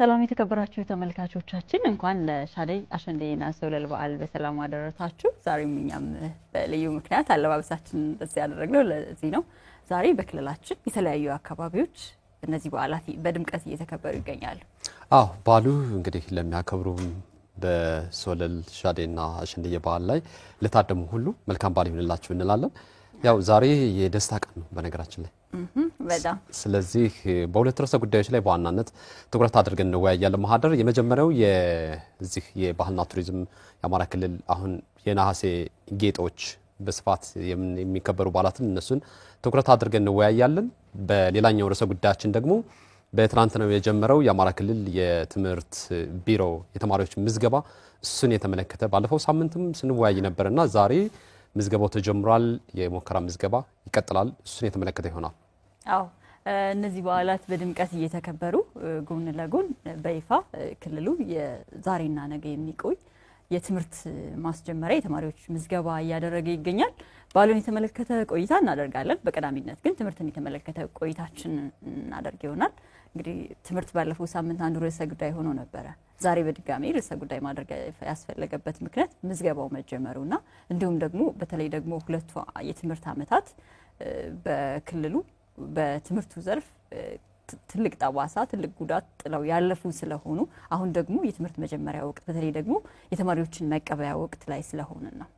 ሰላም የተከበራችሁ ተመልካቾቻችን እንኳን ለሻደይ አሸንዴና ሶለል በዓል በሰላም አደረሳችሁ። ዛሬም እኛም በልዩ ምክንያት አለባበሳችን እንደዚህ ያደረግነው ለዚህ ነው። ዛሬ በክልላችን የተለያዩ አካባቢዎች እነዚህ በዓላት በድምቀት እየተከበሩ ይገኛሉ። በዓሉ እንግዲህ ለሚያከብሩም በሶለል ሻደይና አሸንዴ በዓል ላይ ለታደሙ ሁሉ መልካም በዓል ይሁንላችሁ እንላለን። ያው ዛሬ የደስታ ቀን ነው በነገራችን ላይ በጣም ስለዚህ በሁለት ርዕሰ ጉዳዮች ላይ በዋናነት ትኩረት አድርገን እንወያያለን። ማህደር የመጀመሪያው የዚህ የባህልና ቱሪዝም የአማራ ክልል አሁን የነሐሴ ጌጦች በስፋት የሚከበሩ በዓላትን እነሱን ትኩረት አድርገን እንወያያለን። በሌላኛው ርዕሰ ጉዳያችን ደግሞ በትናንትናው የጀመረው የአማራ ክልል የትምህርት ቢሮ የተማሪዎች ምዝገባ እሱን የተመለከተ ባለፈው ሳምንትም ስንወያይ ነበርና ዛሬ ምዝገባው ተጀምሯል። የሙከራ ምዝገባ ይቀጥላል። እሱን የተመለከተ ይሆናል። እነዚህ በዓላት በድምቀት እየተከበሩ ጎን ለጎን በይፋ ክልሉ የዛሬና ነገ የሚቆይ የትምህርት ማስጀመሪያ የተማሪዎች ምዝገባ እያደረገ ይገኛል። በዓሉን የተመለከተ ቆይታ እናደርጋለን። በቀዳሚነት ግን ትምህርትን የተመለከተ ቆይታችን እናደርግ ይሆናል። እንግዲህ ትምህርት ባለፈው ሳምንት አንዱ ርዕሰ ጉዳይ ሆኖ ነበረ። ዛሬ በድጋሚ ርዕሰ ጉዳይ ማድረግ ያስፈለገበት ምክንያት ምዝገባው መጀመሩና እንዲሁም ደግሞ በተለይ ደግሞ ሁለቱ የትምህርት ዓመታት በክልሉ በትምህርቱ ዘርፍ ትልቅ ጠባሳ ትልቅ ጉዳት ጥለው ያለፉ ስለሆኑ አሁን ደግሞ የትምህርት መጀመሪያ ወቅት በተለይ ደግሞ የተማሪዎችን መቀበያ ወቅት ላይ ስለሆነ ነው።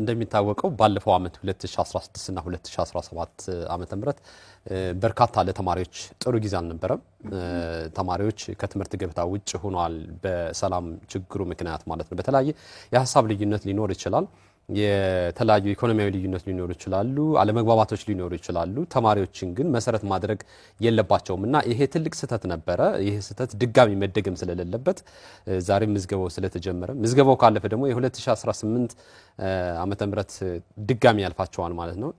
እንደሚታወቀው ባለፈው አመት 2016 እና 2017 ዓመተ ምህረት በርካታ ለተማሪዎች ጥሩ ጊዜ አልነበረም። ተማሪዎች ከትምህርት ገበታ ውጭ ሆኗል። በሰላም ችግሩ ምክንያት ማለት ነው። በተለያየ የሐሳብ ልዩነት ሊኖር ይችላል። የተለያዩ ኢኮኖሚያዊ ልዩነት ሊኖሩ ይችላሉ። አለመግባባቶች ሊኖሩ ይችላሉ። ተማሪዎችን ግን መሰረት ማድረግ የለባቸውምና ይሄ ትልቅ ስህተት ነበረ። ይሄ ስህተት ድጋሚ መደገም ስለሌለበት ዛሬ ምዝገባው ስለተጀመረ ምዝገባው ካለፈ ደግሞ የ2018 ዓመተ ምህረት ድጋሚ ያልፋቸዋል ማለት ነው።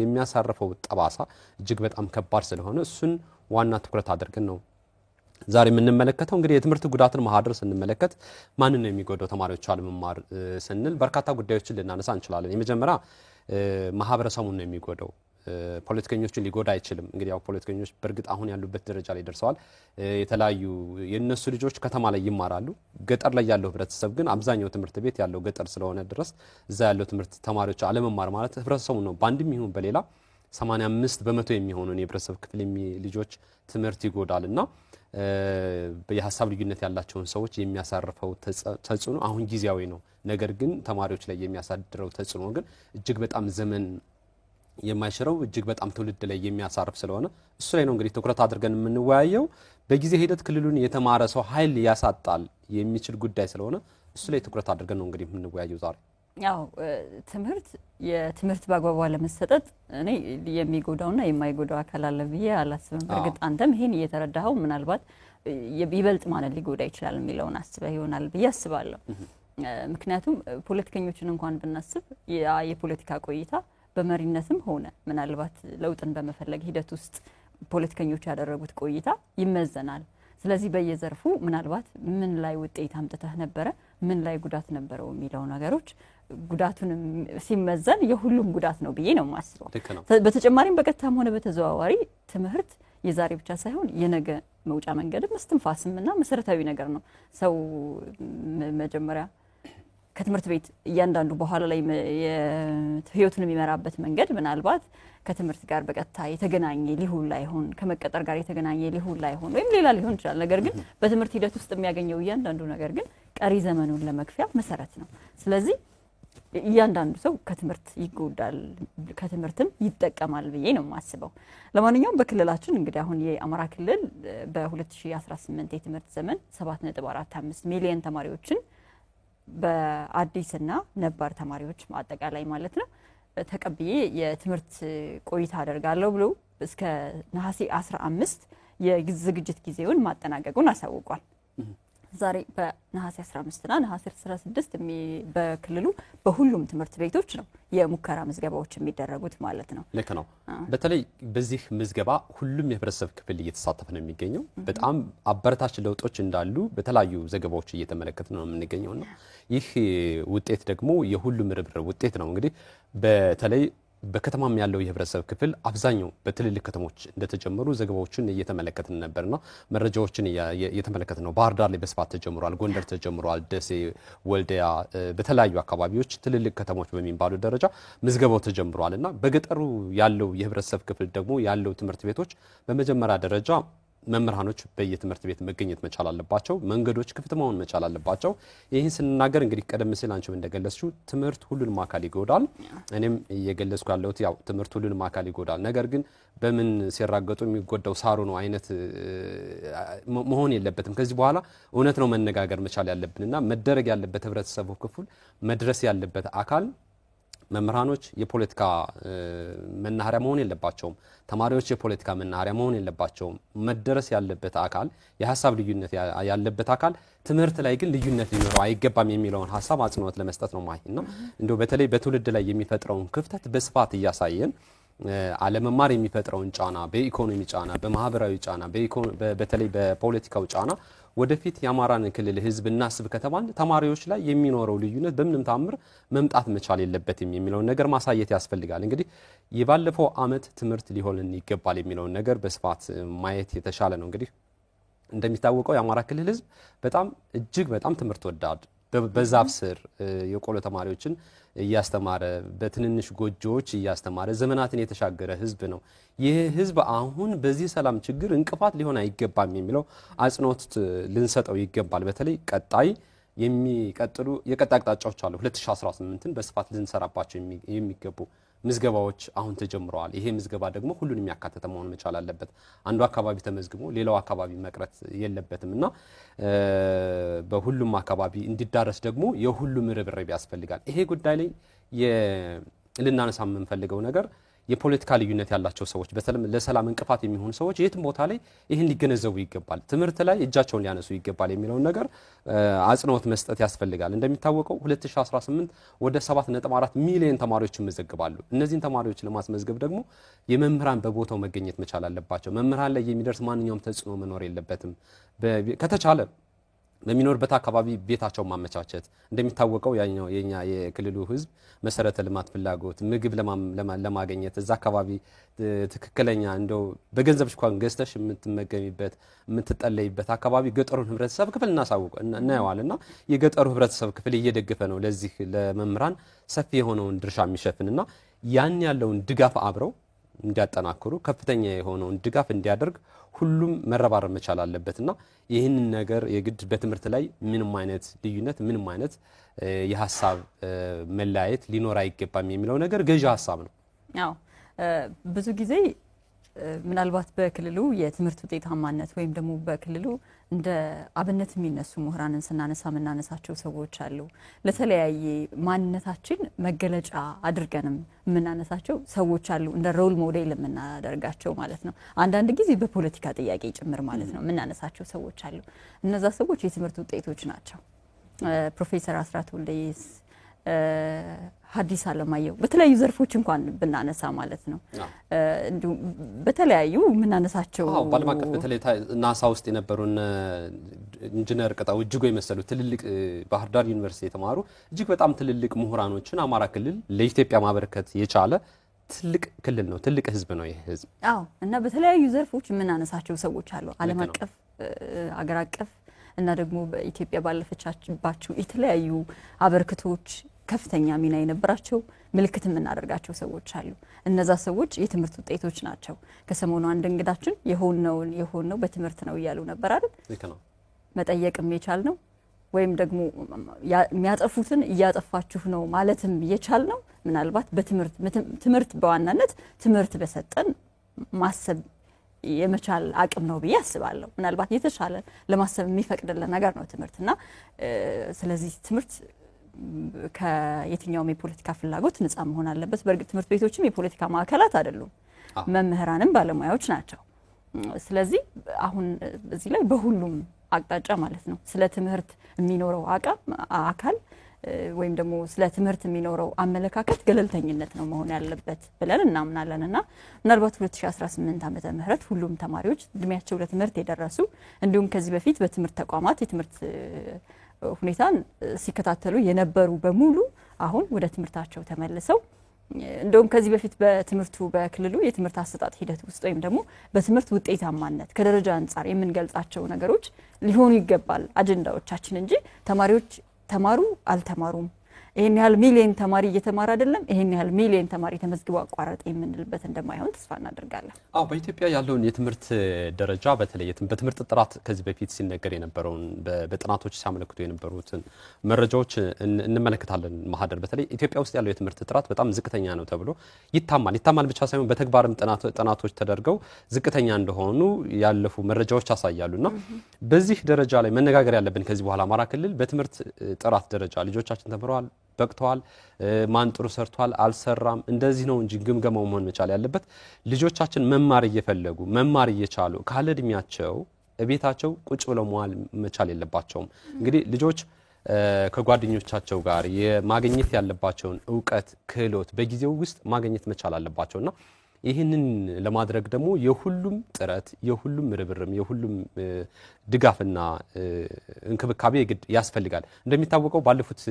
የሚያሳርፈው ጠባሳ እጅግ በጣም ከባድ ስለሆነ እሱን ዋና ትኩረት አድርገን ነው ዛሬ የምንመለከተው። እንግዲህ የትምህርት ጉዳትን ማህደር ስንመለከት ማንን ነው የሚጎዳው? ተማሪዎች አለመማር ስንል በርካታ ጉዳዮችን ልናነሳ እንችላለን። የመጀመሪያ ማህበረሰቡን ነው የሚጎዳው። ፖለቲከኞችን ሊጎዳ አይችልም። እንግዲህ ያው ፖለቲከኞች በእርግጥ አሁን ያሉበት ደረጃ ላይ ደርሰዋል። የተለያዩ የነሱ ልጆች ከተማ ላይ ይማራሉ። ገጠር ላይ ያለው ህብረተሰብ ግን አብዛኛው ትምህርት ቤት ያለው ገጠር ስለሆነ ድረስ እዛ ያለው ትምህርት ተማሪዎች አለመማር ማለት ህብረተሰቡ ነው በአንድም ይሁን በሌላ 85% የሚሆነውን የህብረተሰብ ክፍል ልጆች ትምህርት ይጎዳልና የሐሳብ ልዩነት ያላቸውን ሰዎች የሚያሳርፈው ተጽዕኖ አሁን ጊዜያዊ ነው። ነገር ግን ተማሪዎች ላይ የሚያሳድረው ተጽዕኖ ግን እጅግ በጣም ዘመን የማይሽረው እጅግ በጣም ትውልድ ላይ የሚያሳርፍ ስለሆነ እሱ ላይ ነው እንግዲህ ትኩረት አድርገን የምንወያየው። በጊዜ ሂደት ክልሉን የተማረ ሰው ኃይል ያሳጣል የሚችል ጉዳይ ስለሆነ እሱ ላይ ትኩረት አድርገን ነው እንግዲህ የምንወያየው ዛሬ። የትምህርት በአግባቡ ለመሰጠት እኔ የሚጎዳውና የማይጎዳው አካል አለ ብዬ አላስብም። በእርግጥ አንተም ይሄን እየተረዳኸው ምናልባት ይበልጥ ማለት ሊጎዳ ይችላል የሚለውን አስበህ ይሆናል ብዬ አስባለሁ። ምክንያቱም ፖለቲከኞችን እንኳን ብናስብ የፖለቲካ ቆይታ በመሪነትም ሆነ ምናልባት ለውጥን በመፈለግ ሂደት ውስጥ ፖለቲከኞች ያደረጉት ቆይታ ይመዘናል። ስለዚህ በየዘርፉ ምናልባት ምን ላይ ውጤት አምጥተህ ነበረ፣ ምን ላይ ጉዳት ነበረው የሚለው ነገሮች ጉዳቱን ሲመዘን የሁሉም ጉዳት ነው ብዬ ነው የማስበው። በተጨማሪም በቀጥታም ሆነ በተዘዋዋሪ ትምህርት የዛሬ ብቻ ሳይሆን የነገ መውጫ መንገድም እስትንፋስምና መሰረታዊ ነገር ነው። ሰው መጀመሪያ ከትምህርት ቤት እያንዳንዱ በኋላ ላይ ህይወቱን የሚመራበት መንገድ ምናልባት ከትምህርት ጋር በቀጥታ የተገናኘ ሊሆን ላይሆን ከመቀጠር ጋር የተገናኘ ሊሆን ላይሆን ወይም ሌላ ሊሆን ይችላል። ነገር ግን በትምህርት ሂደት ውስጥ የሚያገኘው እያንዳንዱ ነገር ግን ቀሪ ዘመኑን ለመክፈያ መሰረት ነው። ስለዚህ እያንዳንዱ ሰው ከትምህርት ይጎዳል ከትምህርትም ይጠቀማል ብዬ ነው የማስበው። ለማንኛውም በክልላችን እንግዲህ አሁን የአማራ ክልል በ2018 የትምህርት ዘመን 7.45 ሚሊዮን ተማሪዎችን በአዲስና ነባር ተማሪዎች አጠቃላይ ማለት ነው ተቀብዬ የትምህርት ቆይታ አደርጋለሁ ብሎ እስከ ነሐሴ 15 የዝግጅት ጊዜውን ማጠናቀቁን አሳውቋል። ዛሬ በነሐሴ 15 እና ነሐሴ 16 በክልሉ በሁሉም ትምህርት ቤቶች ነው የሙከራ ምዝገባዎች የሚደረጉት ማለት ነው። ልክ ነው። በተለይ በዚህ ምዝገባ ሁሉም የህብረተሰብ ክፍል እየተሳተፈ ነው የሚገኘው። በጣም አበረታች ለውጦች እንዳሉ በተለያዩ ዘገባዎች እየተመለከትን ነው የምንገኘውና ይህ ውጤት ደግሞ የሁሉም ርብርብ ውጤት ነው። እንግዲህ በተለይ በከተማም ያለው የህብረተሰብ ክፍል አብዛኛው በትልልቅ ከተሞች እንደተጀመሩ ዘገባዎችን እየተመለከትን ነበርና መረጃዎችን እየተመለከትን ነው። ባህር ዳር ላይ በስፋት ተጀምሯል፣ ጎንደር ተጀምሯል፣ ደሴ፣ ወልዲያ በተለያዩ አካባቢዎች ትልልቅ ከተሞች በሚባሉ ደረጃ ምዝገባው ተጀምሯልና በገጠሩ ያለው የህብረተሰብ ክፍል ደግሞ ያለው ትምህርት ቤቶች በመጀመሪያ ደረጃ መምህራኖች በየትምህርት ቤት መገኘት መቻል አለባቸው። መንገዶች ክፍት መሆን መቻል አለባቸው። ይህን ስንናገር እንግዲህ ቀደም ሲል አንቺም እንደገለጽሽው ትምህርት ሁሉንም አካል ይጎዳል። እኔም እየገለጽኩ ያለሁት ያው ትምህርት ሁሉንም አካል ይጎዳል፣ ነገር ግን በምን ሲራገጡ የሚጎዳው ሳሩ ነው አይነት መሆን የለበትም። ከዚህ በኋላ እውነት ነው መነጋገር መቻል ያለብንና መደረግ ያለበት ህብረተሰቡ ክፍል መድረስ ያለበት አካል መምህራኖች የፖለቲካ መናኸሪያ መሆን የለባቸውም። ተማሪዎች የፖለቲካ መናኸሪያ መሆን የለባቸውም። መደረስ ያለበት አካል የሐሳብ ልዩነት ያለበት አካል ትምህርት ላይ ግን ልዩነት ሊኖረው አይገባም የሚለውን ሐሳብ አጽንኦት ለመስጠት ነው ማይና እንደው በተለይ በትውልድ ላይ የሚፈጥረውን ክፍተት በስፋት እያሳየን አለመማር የሚፈጥረውን ጫና በኢኮኖሚ ጫና በማህበራዊ ጫና በተለይ በፖለቲካው ጫና ወደፊት የአማራን ክልል ህዝብ እናስብ ከተባለ ተማሪዎች ላይ የሚኖረው ልዩነት በምንም ታምር መምጣት መቻል የለበትም የሚለው ነገር ማሳየት ያስፈልጋል። እንግዲህ የባለፈው አመት ትምህርት ሊሆንን ይገባል የሚለው ነገር በስፋት ማየት የተሻለ ነው። እንግዲህ እንደሚታወቀው የአማራ ክልል ህዝብ እጅግ በጣም ትምህርት ወዳድ በዛፍ ስር የቆሎ ተማሪዎችን እያስተማረ በትንንሽ ጎጆዎች እያስተማረ ዘመናትን የተሻገረ ህዝብ ነው። ይህ ህዝብ አሁን በዚህ ሰላም ችግር እንቅፋት ሊሆን አይገባም የሚለው አጽንኦት ልንሰጠው ይገባል። በተለይ ቀጣይ የሚቀጥሉ የቀጣይ አቅጣጫዎች አሉ። 2018ን በስፋት ልንሰራባቸው የሚገቡ ምዝገባዎች አሁን ተጀምረዋል። ይሄ ምዝገባ ደግሞ ሁሉንም ያካተተ መሆን መቻል አለበት። አንዱ አካባቢ ተመዝግቦ ሌላው አካባቢ መቅረት የለበትምና በሁሉም አካባቢ እንዲዳረስ ደግሞ የሁሉም ርብርብ ያስፈልጋል። ይሄ ጉዳይ ላይ ልናነሳ የምንፈልገው ነገር የፖለቲካ ልዩነት ያላቸው ሰዎች በተለይ ለሰላም እንቅፋት የሚሆኑ ሰዎች የትም ቦታ ላይ ይህን ሊገነዘቡ ይገባል። ትምህርት ላይ እጃቸውን ሊያነሱ ይገባል የሚለው ነገር አጽንኦት መስጠት ያስፈልጋል። እንደሚታወቀው 2018 ወደ 7.4 ሚሊዮን ተማሪዎች ይመዘግባሉ። እነዚህን ተማሪዎች ለማስመዝገብ ደግሞ የመምህራን በቦታው መገኘት መቻል አለባቸው። መምህራን ላይ የሚደርስ ማንኛውም ተጽዕኖ መኖር የለበትም። ከተቻለ በሚኖርበት አካባቢ ቤታቸው ማመቻቸት እንደሚታወቀው የኛ የክልሉ ህዝብ መሰረተ ልማት ፍላጎት ምግብ ለማግኘት እዛ አካባቢ ትክክለኛ እንደው በገንዘብ እንኳን ገዝተሽ የምትመገሚበት የምትጠለይበት አካባቢ ገጠሩን ህብረተሰብ ክፍል እናየዋልና የገጠሩ ህብረተሰብ ክፍል እየደገፈ ነው ለዚህ ለመምህራን ሰፊ የሆነውን ድርሻ የሚሸፍንና ያን ያለውን ድጋፍ አብረው እንዲያጠናክሩ ከፍተኛ የሆነውን ድጋፍ እንዲያደርግ ሁሉም መረባረብ መቻል አለበትና ይህንን ነገር የግድ በትምህርት ላይ ምንም አይነት ልዩነት ምንም አይነት የሐሳብ መለያየት ሊኖር አይገባም የሚለው ነገር ገዢ ሐሳብ ነው። አዎ ብዙ ጊዜ ምናልባት በክልሉ የትምህርት ውጤታማነት ወይም ደግሞ በክልሉ እንደ አብነት የሚነሱ ምሁራንን ስናነሳቸው ሰዎች አሉ። ለተለያየ ማንነታችን መገለጫ አድርገንም የምናነሳቸው ሰዎች አሉ። እንደ ሮል ሞዴል የምናደርጋቸው ማለት ነው። አንዳንድ ጊዜ በፖለቲካ ጥያቄ ጭምር ማለት ነው የምናነሳቸው ሰዎች አሉ። እነዛ ሰዎች የትምህርት ውጤቶች ናቸው። ፕሮፌሰር አስራት ወልደየስ፣ ሐዲስ ዓለማየሁ በተለያዩ ዘርፎች እንኳን ብናነሳ ማለት ነው እንዲሁ በተለያዩ ምናነሳቸው ባለም አቀፍ በተለይ ናሳ ውስጥ የነበሩን ኢንጂነር ቀጣው እጅጎ የመሰሉ ትልልቅ ባህር ዳር ዩኒቨርሲቲ የተማሩ እጅግ በጣም ትልልቅ ምሁራኖችን አማራ ክልል ለኢትዮጵያ ማበረከት የቻለ ትልቅ ክልል ነው። ትልቅ ህዝብ ነው ይሄ ህዝብ። እና በተለያዩ ዘርፎች ምናነሳቸው ሰዎች አሉ። ዓለም አቀፍ አገር አቀፍ እና ደግሞ በኢትዮጵያ ባለፈቻቸው የተለያዩ አበርክቶች ከፍተኛ ሚና የነበራቸው ምልክት የምናደርጋቸው ሰዎች አሉ። እነዛ ሰዎች የትምህርት ውጤቶች ናቸው። ከሰሞኑ አንድ እንግዳችን የሆነው በትምህርት ነው እያሉ ነበር አይደል? መጠየቅም የቻል ነው ወይም ደግሞ የሚያጠፉትን እያጠፋችሁ ነው ማለትም የቻል ነው ምናልባት በትምህርት በዋናነት ትምህርት በሰጠን ማሰብ የመቻል አቅም ነው ብዬ አስባለሁ። ምናልባት የተሻለ ለማሰብ የሚፈቅድልን ነገር ነው ትምህርትና ስለዚህ ትምህርት ከየትኛውም የፖለቲካ ፍላጎት ነፃ መሆን አለበት። በእርግጥ ትምህርት ቤቶችም የፖለቲካ ማዕከላት አይደሉም። መምህራንም ባለሙያዎች ናቸው። ስለዚህ አሁን እዚህ ላይ በሁሉም አቅጣጫ ማለት ነው ስለ ትምህርት የሚኖረው አካል ወይም ደግሞ ስለ ትምህርት የሚኖረው አመለካከት ገለልተኝነት ነው መሆን ያለበት ብለን እናምናለንና ምናልባት 2018 ዓመተ ምህረት ሁሉም ተማሪዎች እድሜያቸው ለትምህርት የደረሱ እንዲሁም ከዚህ በፊት በትምህርት ተቋማት የትምህርት ሁኔታን ሲከታተሉ የነበሩ በሙሉ አሁን ወደ ትምህርታቸው ተመልሰው እንደውም ከዚህ በፊት በትምህርቱ በክልሉ የትምህርት አሰጣጥ ሂደት ውስጥ ወይም ደግሞ በትምህርት ውጤታማነት ከደረጃ አንፃር የምንገልጻቸው ነገሮች ሊሆኑ ይገባል አጀንዳዎቻችን እንጂ ተማሪዎች ተማሩ አልተማሩም ይሄን ያህል ሚሊዮን ተማሪ እየተማረ አይደለም ይሄን ያህል ሚሊዮን ተማሪ ተመዝግቦ አቋረጠ የምንልበት እንደማይሆን ተስፋ እናደርጋለን። በኢትዮጵያ ያለውን የትምህርት ደረጃ በተለይ በትምህርት ጥራት ከዚህ በፊት ሲነገር የነበረውን በጥናቶች ሲያመለክቱ የነበሩትን መረጃዎች እንመለከታለን። ማህደር በተለይ ኢትዮጵያ ውስጥ ያለው የትምህርት ጥራት በጣም ዝቅተኛ ነው ተብሎ ይታማል ብቻ ሳይሆን በተግባርም ጥናቶች ተደርገው ዝቅተኛ እንደሆኑ ያለፉ መረጃዎች ያሳያሉና በዚህ ደረጃ ላይ መነጋገር ያለብን ከዚህ በኋላ አማራ ክልል በትምህርት ጥራት ደረጃ ልጆቻችን ተምረዋል በቅተዋል ማን ጥሩ ሰርቷል አልሰራም እንደዚህ ነው እንጂ ግምገማው መሆን መቻል ያለበት ልጆቻችን መማር እየፈለጉ መማር እየቻሉ ካለ እድሜያቸው እቤታቸው ቁጭ ብለው መዋል መቻል የለባቸውም። እንግዲህ ልጆች ከጓደኞቻቸው ጋር የማግኘት ያለባቸውን ዕውቀት ክህሎት በጊዜው ውስጥ ማግኘት መቻል አለባቸውና ይህንን ለማድረግ ደግሞ የሁሉም ጥረት የሁሉም ርብርም የሁሉም ድጋፍና እንክብካቤ ግድ ያስፈልጋል። እንደሚታወቀው ባለፉት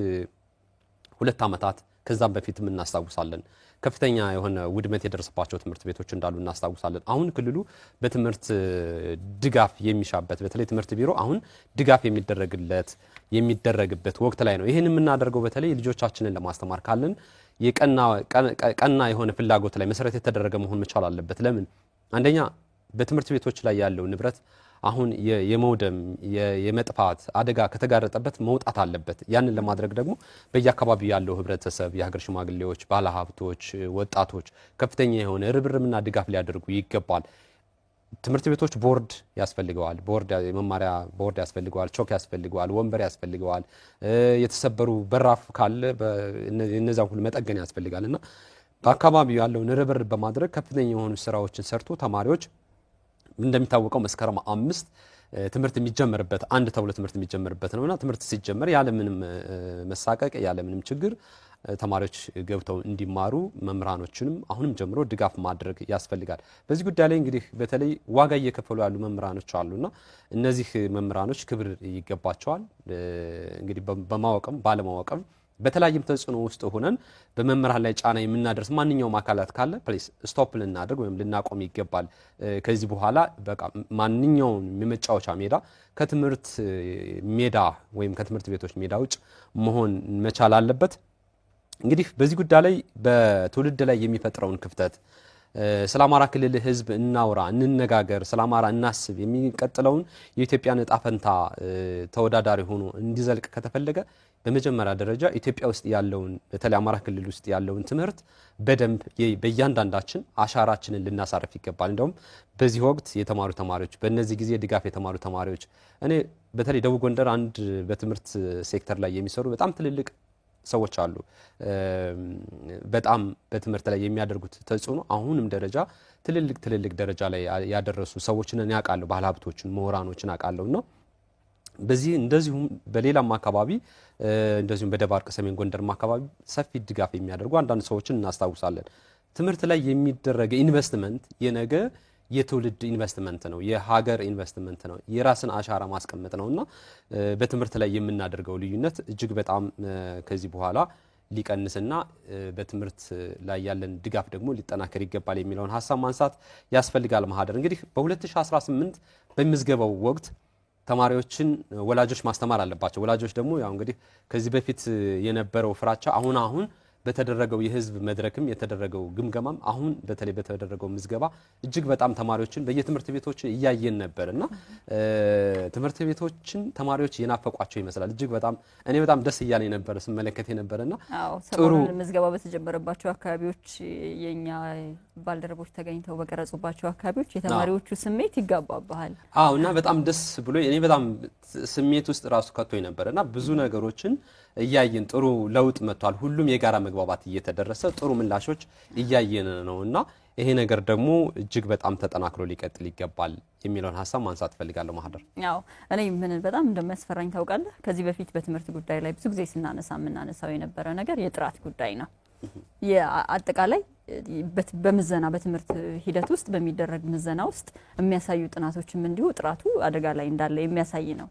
2 ዓመታት ከዛም በፊት እናስታውሳለን ከፍተኛ የሆነ ውድመት የደረሰባቸው ትምህርት ቤቶች እንዳሉ እናስታውሳለን። አሁን ክልሉ በትምህርት ድጋፍ የሚሻበት በተለይ ትምህርት ቢሮ አሁን ድጋፍ የሚደረግበት ወቅት ላይ ነው። ይሄን የምናደርገው በተለይ ልጆቻችንን ለማስተማር ካለን የቀና የሆነ ፍላጎት ላይ መሰረት የተደረገ መሆን መቻል አለበት። ለምን አንደኛ በትምህርት ቤቶች ላይ ያለው ንብረት አሁን የመውደም የመጥፋት አደጋ ከተጋረጠበት መውጣት አለበት። ያንን ለማድረግ ደግሞ በየአካባቢው ያለው ህብረተሰብ የሀገር ሽማግሌዎች ባለሀብቶች ወጣቶች ከፍተኛ የሆነ ርብርብና ድጋፍ ሊያደርጉ ይገባል። ትምህርት ቤቶች ቦርድ ያስፈልገዋል የመማሪያ ቦርድ ያስፈልገዋል ቾክ ያስፈልገዋል ወንበር ያስፈልገዋል የተሰበሩ በራፍ ካለ እነዛን ሁሉ መጠገን ያስፈልጋልና በአካባቢው ያለውን ርብርብ በማድረግ ከፍተኛ የሆኑ ስራዎችን ሰርቶ ተማሪዎች እንደሚታወቀው መስከረም 5 ትምህርት የሚጀምርበት አንድ ተብሎ ትምህርት የሚጀምርበት ነውና ትምህርት ሲጀመር ያለ ምንም መሳቀቅ ያለ ምንም ችግር ተማሪዎች ገብተው እንዲማሩ መምህራኖችንም አሁንም ጀምሮ ድጋፍ ማድረግ ያስፈልጋል። በዚህ ጉዳይ ላይ እንግዲህ በተለይ ዋጋ እየከፈሉ ያሉ መምህራኖች አሉና እነዚህ መምህራኖች ክብር ይገባቸዋል። እንግዲህ በማወቅም ባለማወቅም በተለያየም ተጽዕኖ ውስጥ ሆነን በመምህራን ላይ ጫና የምናደርስ ማንኛውም አካላት ካለ ፕሊስ ስቶፕ ልናደርግ ወይም ልናቆም ይገባል። ከዚህ በኋላ በቃ ማንኛውም የመጫወቻ ሜዳ ከትምህርት ሜዳ ወይም ከትምህርት ቤቶች ሜዳ ውጭ መሆን መቻል አለበት። እንግዲህ በዚህ ጉዳይ ላይ በትውልድ ላይ የሚፈጥረውን ክፍተት ስለ አማራ ክልል ህዝብ እናውራ እንነጋገር ስለ አማራ እናስብ የሚቀጥለውን የኢትዮጵያን ዕጣ ፈንታ ተወዳዳሪ ሆኖ እንዲዘልቅ ከተፈለገ በመጀመሪያ ደረጃ ኢትዮጵያ ውስጥ ያለውን በተለይ አማራ ክልል ውስጥ ያለውን ትምህርት በደንብ በእያንዳንዳችን አሻራችንን ልናሳርፍ ይገባል። እንደውም በዚህ ወቅት የተማሩ ተማሪዎች በእነዚህ ጊዜ ድጋፍ የተማሩ ተማሪዎች እኔ በተለይ ደቡብ ጎንደር አንድ በትምህርት ሴክተር ላይ የሚሰሩ በጣም ትልልቅ ሰዎች አሉ። በጣም በትምህርት ላይ የሚያደርጉት ተጽዕኖ አሁንም ደረጃ ትልልቅ ደረጃ ላይ ያደረሱ ሰዎችን ያውቃለሁ ባለሀብቶችን ምሁራኖችን አውቃለሁና በዚህ እንደዚሁም በሌላም አካባቢ እንደዚሁም በደባርቅ ሰሜን ጎንደርም አካባቢ ሰፊ ድጋፍ የሚያደርጉ አንዳንድ ሰዎችን እናስታውሳለን። ትምህርት ላይ የሚደረግ ኢንቨስትመንት የነገ የትውልድ ኢንቨስትመንት ነው የሀገር ኢንቨስትመንት ነው የራስን አሻራ ማስቀመጥ ነውና በትምህርት ላይ የምናደርገው ልዩነት እጅግ በጣም ከዚህ በኋላ ሊቀንስና በትምህርት ላይ ያለን ድጋፍ ደግሞ ሊጠናከር ይገባል የሚለውን ሐሳብ ማንሳት ያስፈልጋል። ማህደር እንግዲህ በ2018 በሚዝገበው ወቅት ተማሪዎችን ወላጆች ማስተማር አለባቸው። ወላጆች ደግሞ ያው እንግዲህ ከዚህ በፊት የነበረው ፍራቻ አሁን በተደረገው የህዝብ መድረክም የተደረገው ግምገማም አሁን በተለይ በተደረገው ምዝገባ እጅግ በጣም ተማሪዎችን በየትምህርት ቤቶች እያየን ነበርና ትምህርት ቤቶችን ተማሪዎች የናፈቋቸው ይመስላል። እጅግ በጣም እኔ በጣም ደስ እያለኝ ነበር ስመለከት የነበረና ጥሩ ምዝገባ በተጀመረባቸው አካባቢዎች የኛ ባልደረቦች ተገኝተው በቀረጹባቸው አካባቢዎች የተማሪዎቹ ስሜት ይጋባባል። እና በጣም ደስ ብሎ እኔ በጣም ስሜት ውስጥ ራሱ ከቶኝ ነበርና ብዙ ነገሮችን እያየን ጥሩ ለውጥ መጥቷል። ሁሉም የጋራ መግባባት እየተደረሰ ጥሩ ምላሾች እያየን ነውና ይሄ ነገር ደግሞ እጅግ በጣም ተጠናክሮ ሊቀጥል ይገባል የሚለውን ሐሳብ ማንሳት ፈልጋለሁ። ማህደር እኔ ምን በጣም እንደሚያስፈራኝ ታውቃለህ? ከዚህ በፊት በትምህርት ጉዳይ ላይ ብዙ ጊዜ ስናነሳው የነበረ ነገር የጥራት ጉዳይ ነው። የአጠቃላይ በምዘና በትምህርት ሂደት ውስጥ በሚደረግ ምዘና ውስጥ የሚያሳዩ ጥናቶችም እንዲሁ ጥራቱ አደጋ ላይ እንዳለ የሚያሳይ ነው።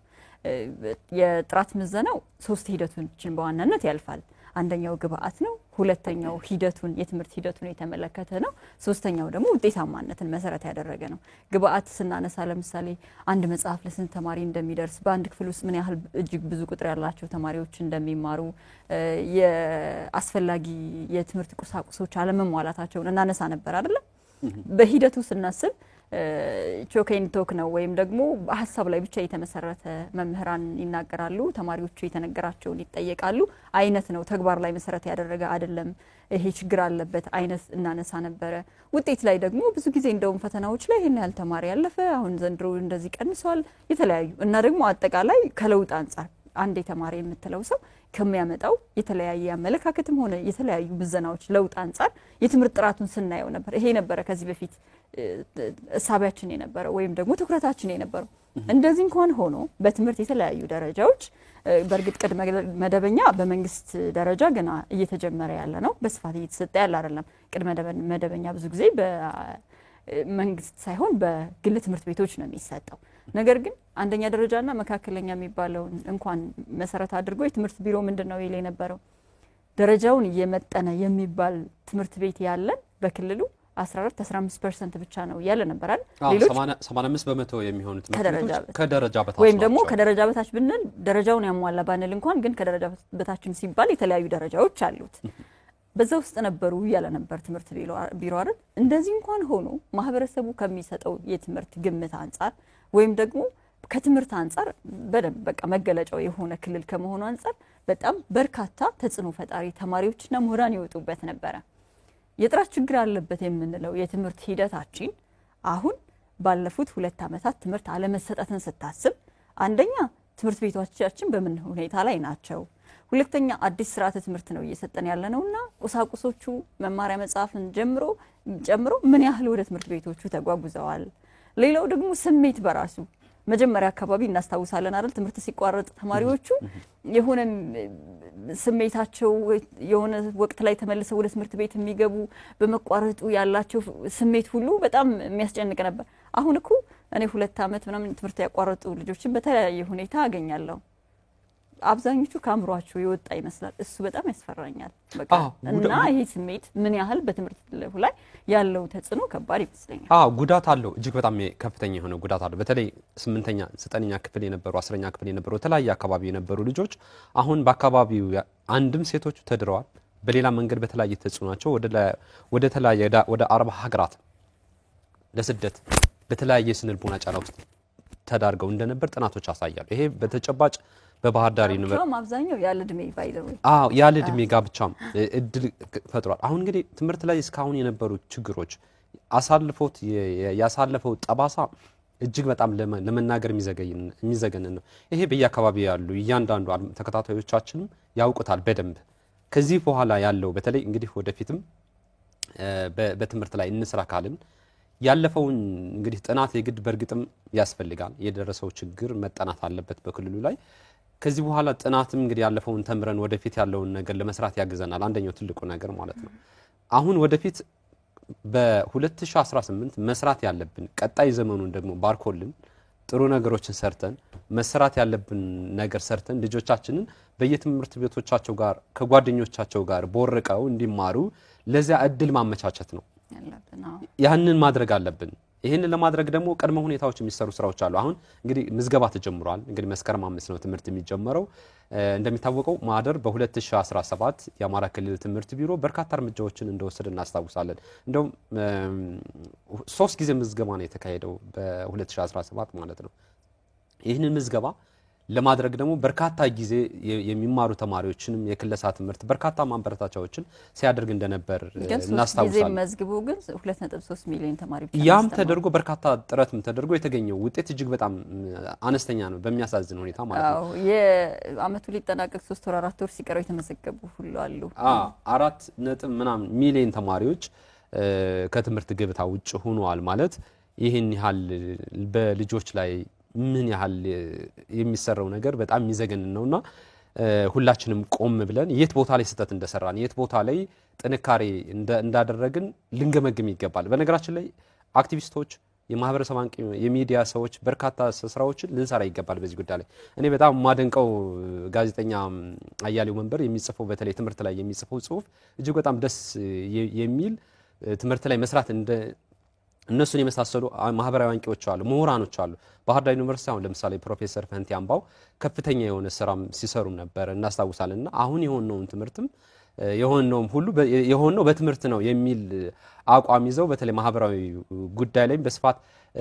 የጥራት ምዘናው 3 ሂደቶችን በዋናነት ያልፋል። አንደኛው ግብአት ነው፣ ሁለተኛው ሂደቱን የትምህርት ሂደቱን የተመለከተ ነው፣ ሶስተኛው ደግሞ ውጤታማነትን መሰረት ያደረገ ነው። ግብአት ስናነሳ ለምሳሌ አንድ መጽሐፍ ለስንት ተማሪ እንደሚደርስ፣ በአንድ ክፍል ውስጥ ምን ያህል እጅግ ብዙ ቁጥር ያላቸው ተማሪዎች እንደሚማሩ፣ የአስፈላጊ የትምህርት ቁሳቁሶች አለመሟላታቸውን እናነሳ ነበር አይደል? በሂደቱ ስናስብ ቾኬን ቶክ ነው ወይም ደግሞ በሐሳብ ላይ ብቻ የተመሰረተ መምህራን ይናገራሉ፣ ተማሪዎቹ የተነገራቸውን ይጠየቃሉ አይነት ነው። ተግባር ላይ መሰረት ያደረገ አይደለም። ይሄ ችግር አለበት አይነት እናነሳ ነበረ። ውጤት ላይ ደግሞ ብዙ ጊዜ እንደውም ፈተናዎች ላይ ይሄን ያህል ተማሪ ያለፈ፣ አሁን ዘንድሮ እንደዚህ ቀንሷል የተለያዩ እና ደግሞ አጠቃላይ ከለውጥ አንፃር አንድ ተማሪ የምትለው ሰው ከሚያመጣው የተለያየ አመለካከትም ሆነ የተለያዩ ምዘናዎች ለውጥ አንፃር የትምህርት ጥራቱን ስናየው ነበር። ይሄ ነበረ ከዚህ በፊት እሳቢያችን የነበረው ወይም ደግሞ ትኩረታችን የነበረው። እንደዚህ እንኳን ሆኖ በትምህርት የተለያዩ ደረጃዎች በእርግጥ ቅድመ መደበኛ በመንግስት ደረጃ ገና እየተጀመረ ያለ ነው፣ በስፋት እየተሰጠ ያለ አይደለም። ቅድመ መደበኛ ብዙ ጊዜ በመንግስት ሳይሆን በግል ትምህርት ቤቶች ነው የሚሰጠው። ነገር ግን አንደኛ ደረጃና መካከለኛ የሚባለውን እንኳን መሰረት አድርጎ የትምህርት ቢሮ ምንድነው ይል የነበረው ደረጃውን እየመጠነ የሚባል ትምህርት ቤት ያለን በክልሉ 14-15% ብቻ ነው ያለ ነበር አይደል? ሌሎች 85% የሚሆኑ ትምህርት ቤቶች ከደረጃ በታች ወይም ደግሞ ከደረጃ በታች ብንል ደረጃውን ያሟላ ባንል እንኳን ግን ከደረጃ በታችም ሲባል የተለያዩ ደረጃዎች አሉት። በዛ ውስጥ ነበሩ ያለ ነበር ትምህርት ቢሮ አይደል? እንደዚህ እንኳን ሆኖ ማህበረሰቡ ከሚሰጠው የትምህርት ግምት አንፃር ወይም ደግሞ ከትምህርት አንፃር በደንብ በቃ መገለጫው የሆነ ክልል ከመሆኑ አንፃር በጣም በርካታ ተጽዕኖ ፈጣሪ ተማሪዎችና ምሁራን ይወጡበት ነበር። የጥራት ችግር አለበት የምንለው የትምህርት ሂደታችን አሁን ባለፉት 2 ዓመታት ትምህርት አለመሰጠትን ስታስብ አንደኛ ትምህርት ቤቶቻችን በምን ሁኔታ ላይ ናቸው፣ ሁለተኛ አዲስ ስርዓተ ትምህርት ነው እየሰጠን ያለነውና ቁሳቁሶቹ መማሪያ መጽሐፍን ጨምሮ ምን ያህል ወደ ትምህርት ቤቶቹ ተጓጉዘዋል። ሌላው ደግሞ ስሜት በራሱ መጀመሪያ አካባቢ እናስታውሳለን አይደል? ትምህርት ሲቋረጥ ተማሪዎቹ የሆነ ስሜታቸው የሆነ ወቅት ላይ ተመልሰው ወደ ትምህርት ቤት የሚገቡ በመቋረጡ ያላቸው ስሜት ሁሉ በጣም የሚያስጨንቅ ነበር። አሁን እኮ እኔ 2 ዓመት ምናምን ትምህርት ያቋረጡ ልጆችን በተለያየ ሁኔታ አገኛለሁ። አብዛኞቹ ካምሯቸው የወጣ ይመስላል። እሱ በጣም ያስፈራኛል። በቃ እና ይሄ ስሜት ምን ያህል በትምህርት ላይ ያለው ተጽዕኖ ከባድ ይመስለኛል። ጉዳት አለው፣ እጅግ በጣም ከፍተኛ የሆነ ጉዳት አለው። በተለይ 8ኛ 9ኛ ክፍል የነበሩ 10ኛ ክፍል የነበሩ ተለያየ አካባቢ የነበሩ ልጆች አሁን በአካባቢው አንድም ሴቶች ተድረዋል፣ በሌላ መንገድ በተለያየ ተጽዕኖቸው ወደ ተለያየ ወደ 40 ሀገራት ለስደት በተለያየ ስነልቦና ጫና ውስጥ ተዳርገው እንደነበር ጥናቶች ያሳያሉ። ይሄ በተጨባጭ በባህር ዳር ዩኒቨርሲቲ አብዛኛው ያለ እድሜ ባይዘው ያለ እድሜ ጋብቻም እድል ፈጥሯል። አሁን እንግዲህ ትምህርት ላይ እስካሁን የነበሩ ችግሮች ያሳለፈው ጠባሳ እጅግ በጣም ለመናገር የሚዘገንን ነው። ይሄ በየአካባቢው ያሉ እያንዳንዱ ተከታታዮቻችንም ያውቁታል በደንብ። ከዚህ በኋላ ያለው በተለይ እንግዲህ ወደፊትም በትምህርት ላይ እንስራ ካልን ያለፈውን እንግዲህ ጥናት የግድ በርግጥም ያስፈልጋል። የደረሰው ችግር መጠናት አለበት በክልሉ ላይ። ከዚህ በኋላ ጥናትም እንግዲህ ያለፈውን ተምረን ወደፊት ያለውን ነገር ለመስራት ያግዘናል። አንደኛው ትልቁ ነገር ማለት ነው። አሁን ወደፊት በ2018 መስራት ያለብን ቀጣይ ዘመኑን ደግሞ ባርኮልን ጥሩ ነገሮችን ሰርተን መስራት ያለብን ነገር ሰርተን ልጆቻችንን በየትምህርት ቤቶቻቸው ጋር ከጓደኞቻቸው ጋር ቦርቀው እንዲማሩ ለዚያ እድል ማመቻቸት ነው ያንን ማድረግ አለብን። ይሄንን ለማድረግ ደግሞ ቀድሞ ሁኔታዎች የሚሰሩ ስራዎች አሉ። አሁን እንግዲህ ምዝገባ ተጀምሯል። እንግዲህ መስከረም 5 ነው ትምህርት የሚጀምረው። እንደሚታወቀው ማህደር በ2017 የአማራ ክልል ትምህርት ቢሮ በርካታ እርምጃዎችን እንደወሰደ እናስታውሳለን። እንደውም 3 ጊዜ ምዝገባ ነው የተካሄደው በ2017 ማለት ነው። ይህንን ምዝገባ ለማድረግ ደግሞ በርካታ ጊዜ የሚማሩ ተማሪዎችንም የክለሳ ትምህርት በርካታ ማንበረታቻዎችን ሲያደርግ እንደነበር እናስታውሳለን። ጊዜ መዝግቡ ግን 2.3 ሚሊዮን ተማሪ ብቻ ያም ተደርጎ በርካታ ጥረትም ተደርጎ የተገኘው ውጤት እጅግ በጣም አነስተኛ ነው በሚያሳዝን ሁኔታ ማለት ነው። የአመቱ ሊጠናቀቅ 3 ወር 4 ወር ሲቀረው የተመዘገቡ ሁሉ አሉ። 4 ምናምን ሚሊዮን ተማሪዎች ከትምህርት ገበታ ውጭ ሆነዋል ማለት ይሄን ያህል በልጆች ላይ ምን ያህል የሚሰራው ነገር በጣም የሚዘገንን ነውና ሁላችንም ቆም ብለን የት ቦታ ላይ ስህተት እንደሰራን የት ቦታ ላይ ጥንካሬ እንዳደረግን ልንገመግም ይገባል። በነገራችን ላይ አክቲቪስቶች የማህበረሰብ አንቂ የሚዲያ ሰዎች በርካታ ስራዎችን ልንሰራ ይገባል በዚህ ጉዳይ ላይ። እኔ በጣም ማደንቀው ጋዜጠኛ አያሌው መንበር የሚጽፈው በተለይ ትምህርት ላይ የሚጽፈው ጽሁፍ እጅግ በጣም ደስ የሚል ትምህርት ላይ መስራት እንደ እነሱን የመሳሰሉ ማህበራዊ አንቂዎች አሉ፣ ምሁራኖች አሉ። ባህር ዳር ዩኒቨርሲቲ አሁን ለምሳሌ ፕሮፌሰር ፈንቲ አምባው ከፍተኛ የሆነ ስራም ሲሰሩ ነበር እናስታውሳለንና አሁን የሆነውን ትምህርትም የሆነውም ሁሉ የሆነው በትምህርት ነው የሚል አቋም ይዘው በተለይ ማህበራዊ ጉዳይ ላይ በስፋት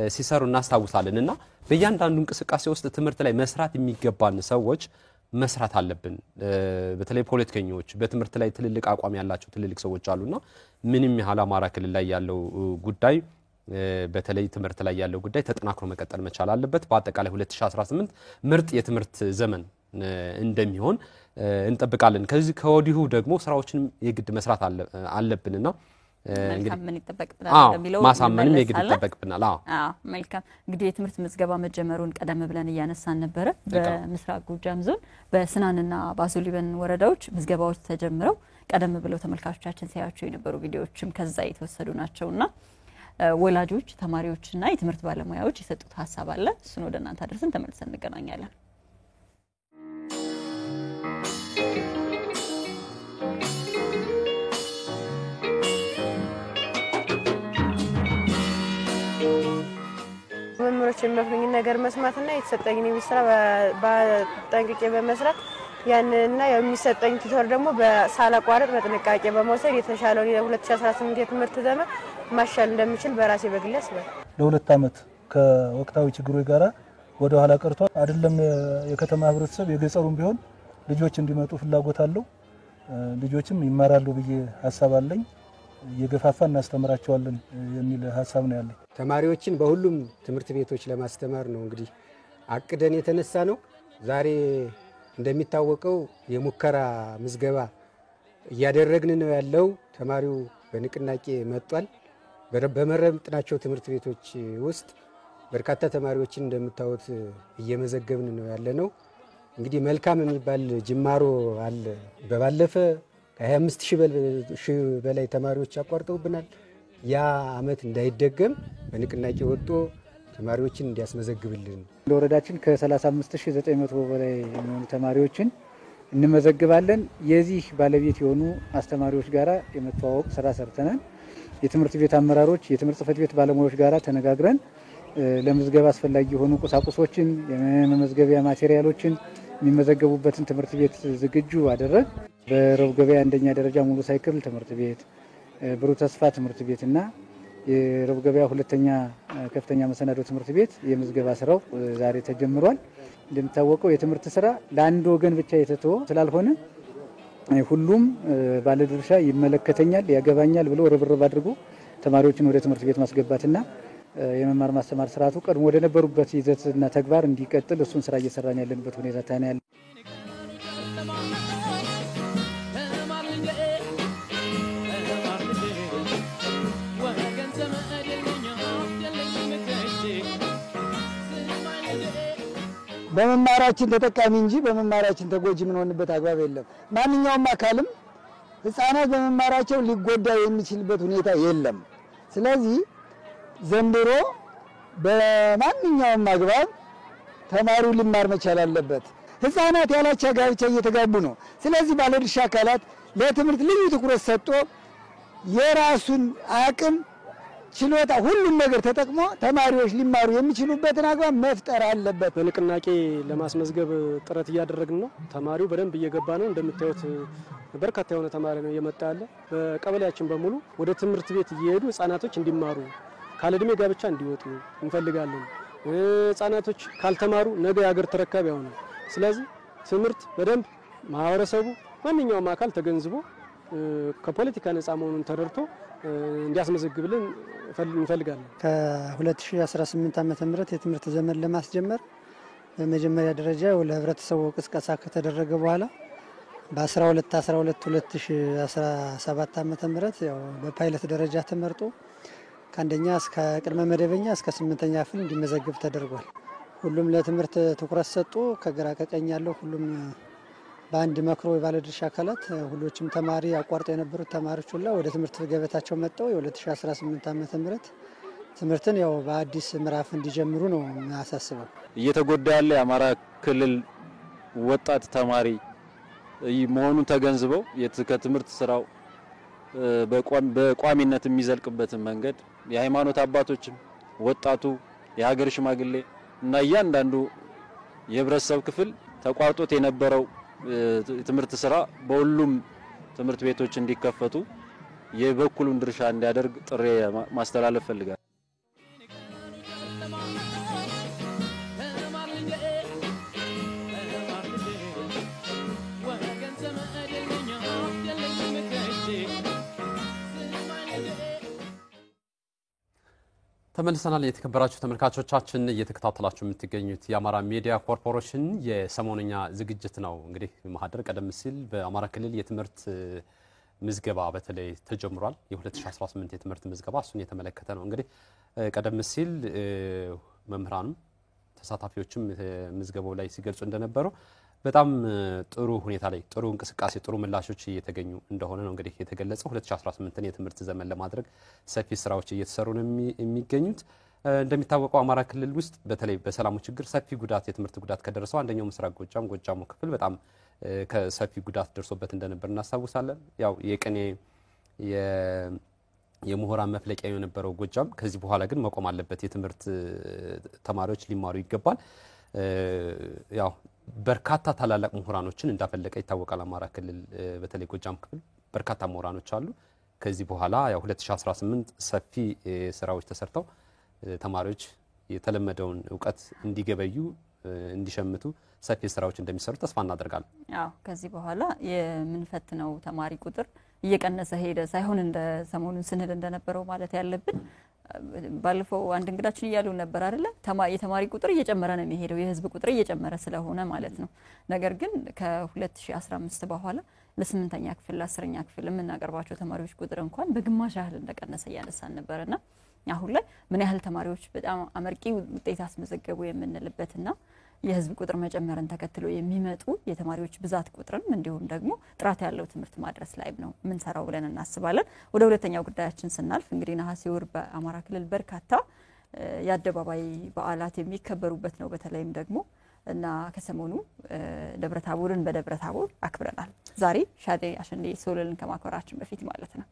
ሲሰሩ እናስታውሳለንና በእያንዳንዱ እንቅስቃሴ ውስጥ ትምህርት ላይ መስራት የሚገባን ሰዎች መስራት አለብን። በተለይ ፖለቲከኞች በትምህርት ላይ ትልልቅ አቋም ያላቸው ትልልቅ ሰዎች አሉና ምንም ያህል አማራ ክልል ላይ ያለው ጉዳይ በተለይ ትምህርት ላይ ያለው ጉዳይ ተጠናክሮ መቀጠል መቻል አለበት። በአጠቃላይ 2018 ምርጥ የትምህርት ዘመን እንደሚሆን እንጠብቃለን። ከዚህ ከወዲሁ ደግሞ ስራዎችን የግድ መስራት አለብንና እንግዲህ ምን ይተበቅብናል እንደሚለው ማሳመንም የግድ ይተበቅብናል። መልካም እንግዲህ የትምህርት ምዝገባ መጀመሩን ቀደም ብለን እያነሳን ነበር። በምስራቅ ጎጃም ዞን በስናንና ባሶሊበን ወረዳዎች ምዝገባዎች ተጀምረው ቀደም ብለው ተመልካቾቻችን ሲያዩቸው የነበሩ ቪዲዮዎችም ከዛ የተወሰዱ ናቸውና ወላጆች ተማሪዎችና የትምህርት ባለሙያዎች የሰጡት ሐሳብ አለ። እሱን ወደ እናንተ አድርሰን ተመልሰን እንገናኛለን። መምህሮች የሚመክሩኝ ነገር መስማትና የተሰጠኝን ስራ በጠንቅቄ በመስራት ያንንና የሚሰጠኝ ቲቶር ደግሞ በሳላቋረጥ በጥንቃቄ በመውሰድ የተሻለው የ2018 የትምህርት ዘመን ማሻል እንደምችል በራሴ በግሌ አስባለሁ። ለሁለት ዓመት ከወቅታዊ ችግሮች ጋራ ወደ ኋላ ቀርቷል። አይደለም የከተማ ህብረተሰብ የገጠሩም ቢሆን ልጆች እንዲመጡ ፍላጎት አለው። ልጆችም ይማራሉ ብዬ ሐሳብ አለኝ። የገፋፋ እናስተምራቸዋለን የሚል ሐሳብ ነው ያለኝ። ተማሪዎችን በሁሉም ትምህርት ቤቶች ለማስተማር ነው እንግዲህ አቅደን የተነሳ ነው። ዛሬ እንደሚታወቀው የሙከራ ምዝገባ እያደረግን ነው ያለው። ተማሪው በንቅናቄ መጥቷል። በመረጥናቸው ትምህርት ቤቶች ውስጥ በርካታ ተማሪዎችን እንደምታዩት እየመዘገብን ነው ያለነው። እንግዲህ መልካም የሚባል ጅማሮ አለ። በባለፈ ከ25,000 በላይ ተማሪዎች አቋርጠውብናል። ያ አመት እንዳይደገም በንቅናቄ ወጥቶ ተማሪዎችን እንዲያስመዘግብልን ለወረዳችን ከ35,900 በላይ የሚሆኑ ተማሪዎችን እንመዘግባለን። የዚህ ባለቤት የሆኑ አስተማሪዎች ጋራ የመተዋወቅ ስራ ሰርተናል። የትምህርት ቤት አመራሮች፣ የትምህርት ጽሕፈት ቤት ባለሙያዎች ጋራ ተነጋግረን ለምዝገባ አስፈላጊ የሆኑ ቁሳቁሶችን፣ የመመዝገቢያ ማቴሪያሎችን የሚመዘገቡበትን ትምህርት ቤት ዝግጁ አደረግ። በረቡዕ ገበያ አንደኛ ደረጃ ሙሉ ሳይክል ትምህርት ቤት፣ ብሩህ ተስፋ ትምህርት ቤትና የረቡዕ ገበያ ሁለተኛ ከፍተኛ መሰናዶ ትምህርት ቤት የምዝገባ ስራው ዛሬ ተጀምሯል። እንደሚታወቀው የትምህርት ስራ ለአንድ ወገን ብቻ የተተወ ስላልሆነ ሁሉም ባለድርሻ ይመለከተኛል፣ ያገባኛል ብሎ ርብርብ አድርጎ ተማሪዎችን ወደ ትምህርት ቤት ማስገባትና የመማር ማስተማር ስርዓቱ ቀድሞ ወደ ነበሩበት ይዘትና ተግባር እንዲቀጥል እሱን ስራ እየሰራን ያለንበት ሁኔታ ታናያለ። በመማራችን ተጠቃሚ እንጂ በመማራችን ተጎጂ ምን ሆንበት አግባብ የለም። ማንኛውም አካልም ህፃናት በመማራቸው ሊጎዳ የሚችልበት ሁኔታ የለም። ስለዚህ ዘንድሮ በማንኛውም አግባብ ተማሪው ሊማር መቻል አለበት። ህፃናት ያላቻ ጋብቻ እየተጋቡ ነው። ስለዚህ ባለድርሻ አካላት ለትምህርት ልዩ ትኩረት ሰጥቶ የራሱን አቅም ችሎታ ሁሉም ነገር ተጠቅሞ ተማሪዎች ሊማሩ የሚችሉበትን አግባብ መፍጠር አለበት። በንቅናቄ ለማስመዝገብ ጥረት እያደረግን ነው። ተማሪው በደንብ እየገባ ነው። እንደምታዩት በርካታ የሆነ ተማሪ ነው እየመጣ ያለ። በቀበሌያችን በሙሉ ወደ ትምህርት ቤት እየሄዱ ህፃናቶች እንዲማሩ ካለዕድሜ ጋብቻ እንዲወጡ እንፈልጋለን። ህፃናቶች ካልተማሩ ነገ የሀገር ተረካቢ ያሆኑ። ስለዚህ ትምህርት በደንብ ማህበረሰቡ ማንኛውም አካል ተገንዝቦ ከፖለቲካ ነፃ መሆኑን ተረድቶ እንዲያስመዘግብልን እንፈልጋለን። ከ2018 ዓመተ ምህረት የትምህርት ዘመን ለማስጀመር በመጀመሪያ ደረጃ ለህብረተሰቡ ቅስቀሳ ከተደረገ በኋላ በ12/12/2017 ዓመተ ምህረት ያው በፓይለት ደረጃ ተመርጦ ከአንደኛ እስከ ቅድመ መደበኛ እስከ 8ኛ ክፍል እንዲመዘገብ ተደርጓል። ሁሉም ለትምህርት ትኩረት ሰጥቶ ከግራ ከቀኝ ያለው ሁሉም በአንድ መክሮ የባለድርሻ አካላት ሁሎችም ተማሪ አቋርጠው የነበሩት ተማሪዎች ሁላ ወደ ትምህርት ገበታቸው መጥተው የ2018 ዓመተ ምህረት ትምህርትን ያው በአዲስ ምዕራፍ እንዲጀምሩ ነው የሚያሳስበው። እየተጎዳ ያለ የአማራ ክልል ወጣት ተማሪ መሆኑን ተገንዝበው ከትምህርት ስራው በቋሚነት የሚዘልቅበትን መንገድ የሃይማኖት አባቶችም ወጣቱ የሀገር ሽማግሌ እና እያንዳንዱ የህብረተሰብ ክፍል ተቋርጦት የነበረው ትምህርት ስራ በሁሉም ትምህርት ቤቶች እንዲከፈቱ የበኩሉን ድርሻ እንዲያደርግ ጥሪ ማስተላለፍ ፈልጋለሁ። ተመልሰናል። የተከበራችሁ ተመልካቾቻችን እየተከታተላችሁ የምትገኙት የአማራ ሚዲያ ኮርፖሬሽን የሰሞንኛ ዝግጅት ነው። እንግዲህ ማህደር ቀደም ሲል በአማራ ክልል የትምህርት ምዝገባ በተለይ ተጀምሯል። የ2018 የትምህርት ምዝገባ እሱን የተመለከተ ነው። እንግዲህ ቀደም ሲል መምህራንም ተሳታፊዎችም ምዝገባው ላይ ሲገልጹ እንደነበረው በጣም ጥሩ ሁኔታ ላይ ጥሩ እንቅስቃሴ ጥሩ ምላሾች እየተገኙ እንደሆነ ነው እንግዲህ የተገለጸው። 2018ን የትምህርት ዘመን ለማድረግ ሰፊ ስራዎች እየተሰሩ ነው የሚገኙት። እንደሚታወቀው አማራ ክልል ውስጥ በተለይ በሰላሙ ችግር ሰፊ ጉዳት የትምህርት ጉዳት ከደረሰው አንደኛው ምስራቅ ጎጃሙ ክፍል በጣም ከሰፊ ጉዳት ደርሶበት እንደነበር እናስታውሳለን። ያው የቀኔ የምሁራን መፍለቂያ የነበረው ጎጃም ከዚህ በኋላ ግን መቆም አለበት። የትምህርት ተማሪዎች ሊማሩ ይገባል። ያው በርካታ ታላላቅ ምሁራኖችን እንዳፈለቀ ይታወቃል። አማራ ክልል በተለይ ጎጃም ክፍል በርካታ ምሁራኖች አሉ። ከዚህ በኋላ ያው 2018 ሰፊ ስራዎች ተሰርተው ተማሪዎች የተለመደውን ዕውቀት እንዲገበዩ እንዲሸምቱ ሰፊ ስራዎች እንደሚሰሩ ተስፋ እናደርጋለን። አዎ ከዚህ በኋላ የምንፈትነው ተማሪ ቁጥር እየቀነሰ ሄደ ሳይሆን እንደ ሰሞኑን ስንል እንደነበረው ማለት ያለብን ባለፈው አንድ እንግዳችን እያሉ ነበር አይደለ? የተማሪ ቁጥር እየጨመረ ነው የሚሄደው የህዝብ ቁጥር እየጨመረ ስለሆነ ማለት ነው። ነገር ግን ከ2015 በኋላ ለ8ኛ ክፍል ለ10ኛ ክፍል የምናቀርባቸው ተማሪዎች ቁጥር እንኳን በግማሽ ያህል እንደቀነሰ ያነሳን ነበርና አሁን ላይ ምን ያህል ተማሪዎች በጣም አመርቂ ውጤት አስመዘገቡ የምንልበትና የህዝብ ቁጥር መጨመርን ተከትሎ የሚመጡ የተማሪዎች ብዛት ቁጥርም እንዲሁም ደግሞ ጥራት ያለው ትምህርት ማድረስ ላይ ነው ምን ሰራው ብለን እናስባለን። ወደ ሁለተኛው ጉዳያችን ስናልፍ እንግዲህ ነሐሴ ወር በአማራ ክልል በርካታ የአደባባይ በዓላት የሚከበሩበት ነው። በተለይም ደግሞ እና ከሰሞኑ ደብረታቦርን በደብረታቦር አክብረናል። ዛሬ ሻዴ አሸንዴ ሶለልን ከማክበራችን በፊት ማለት ነው።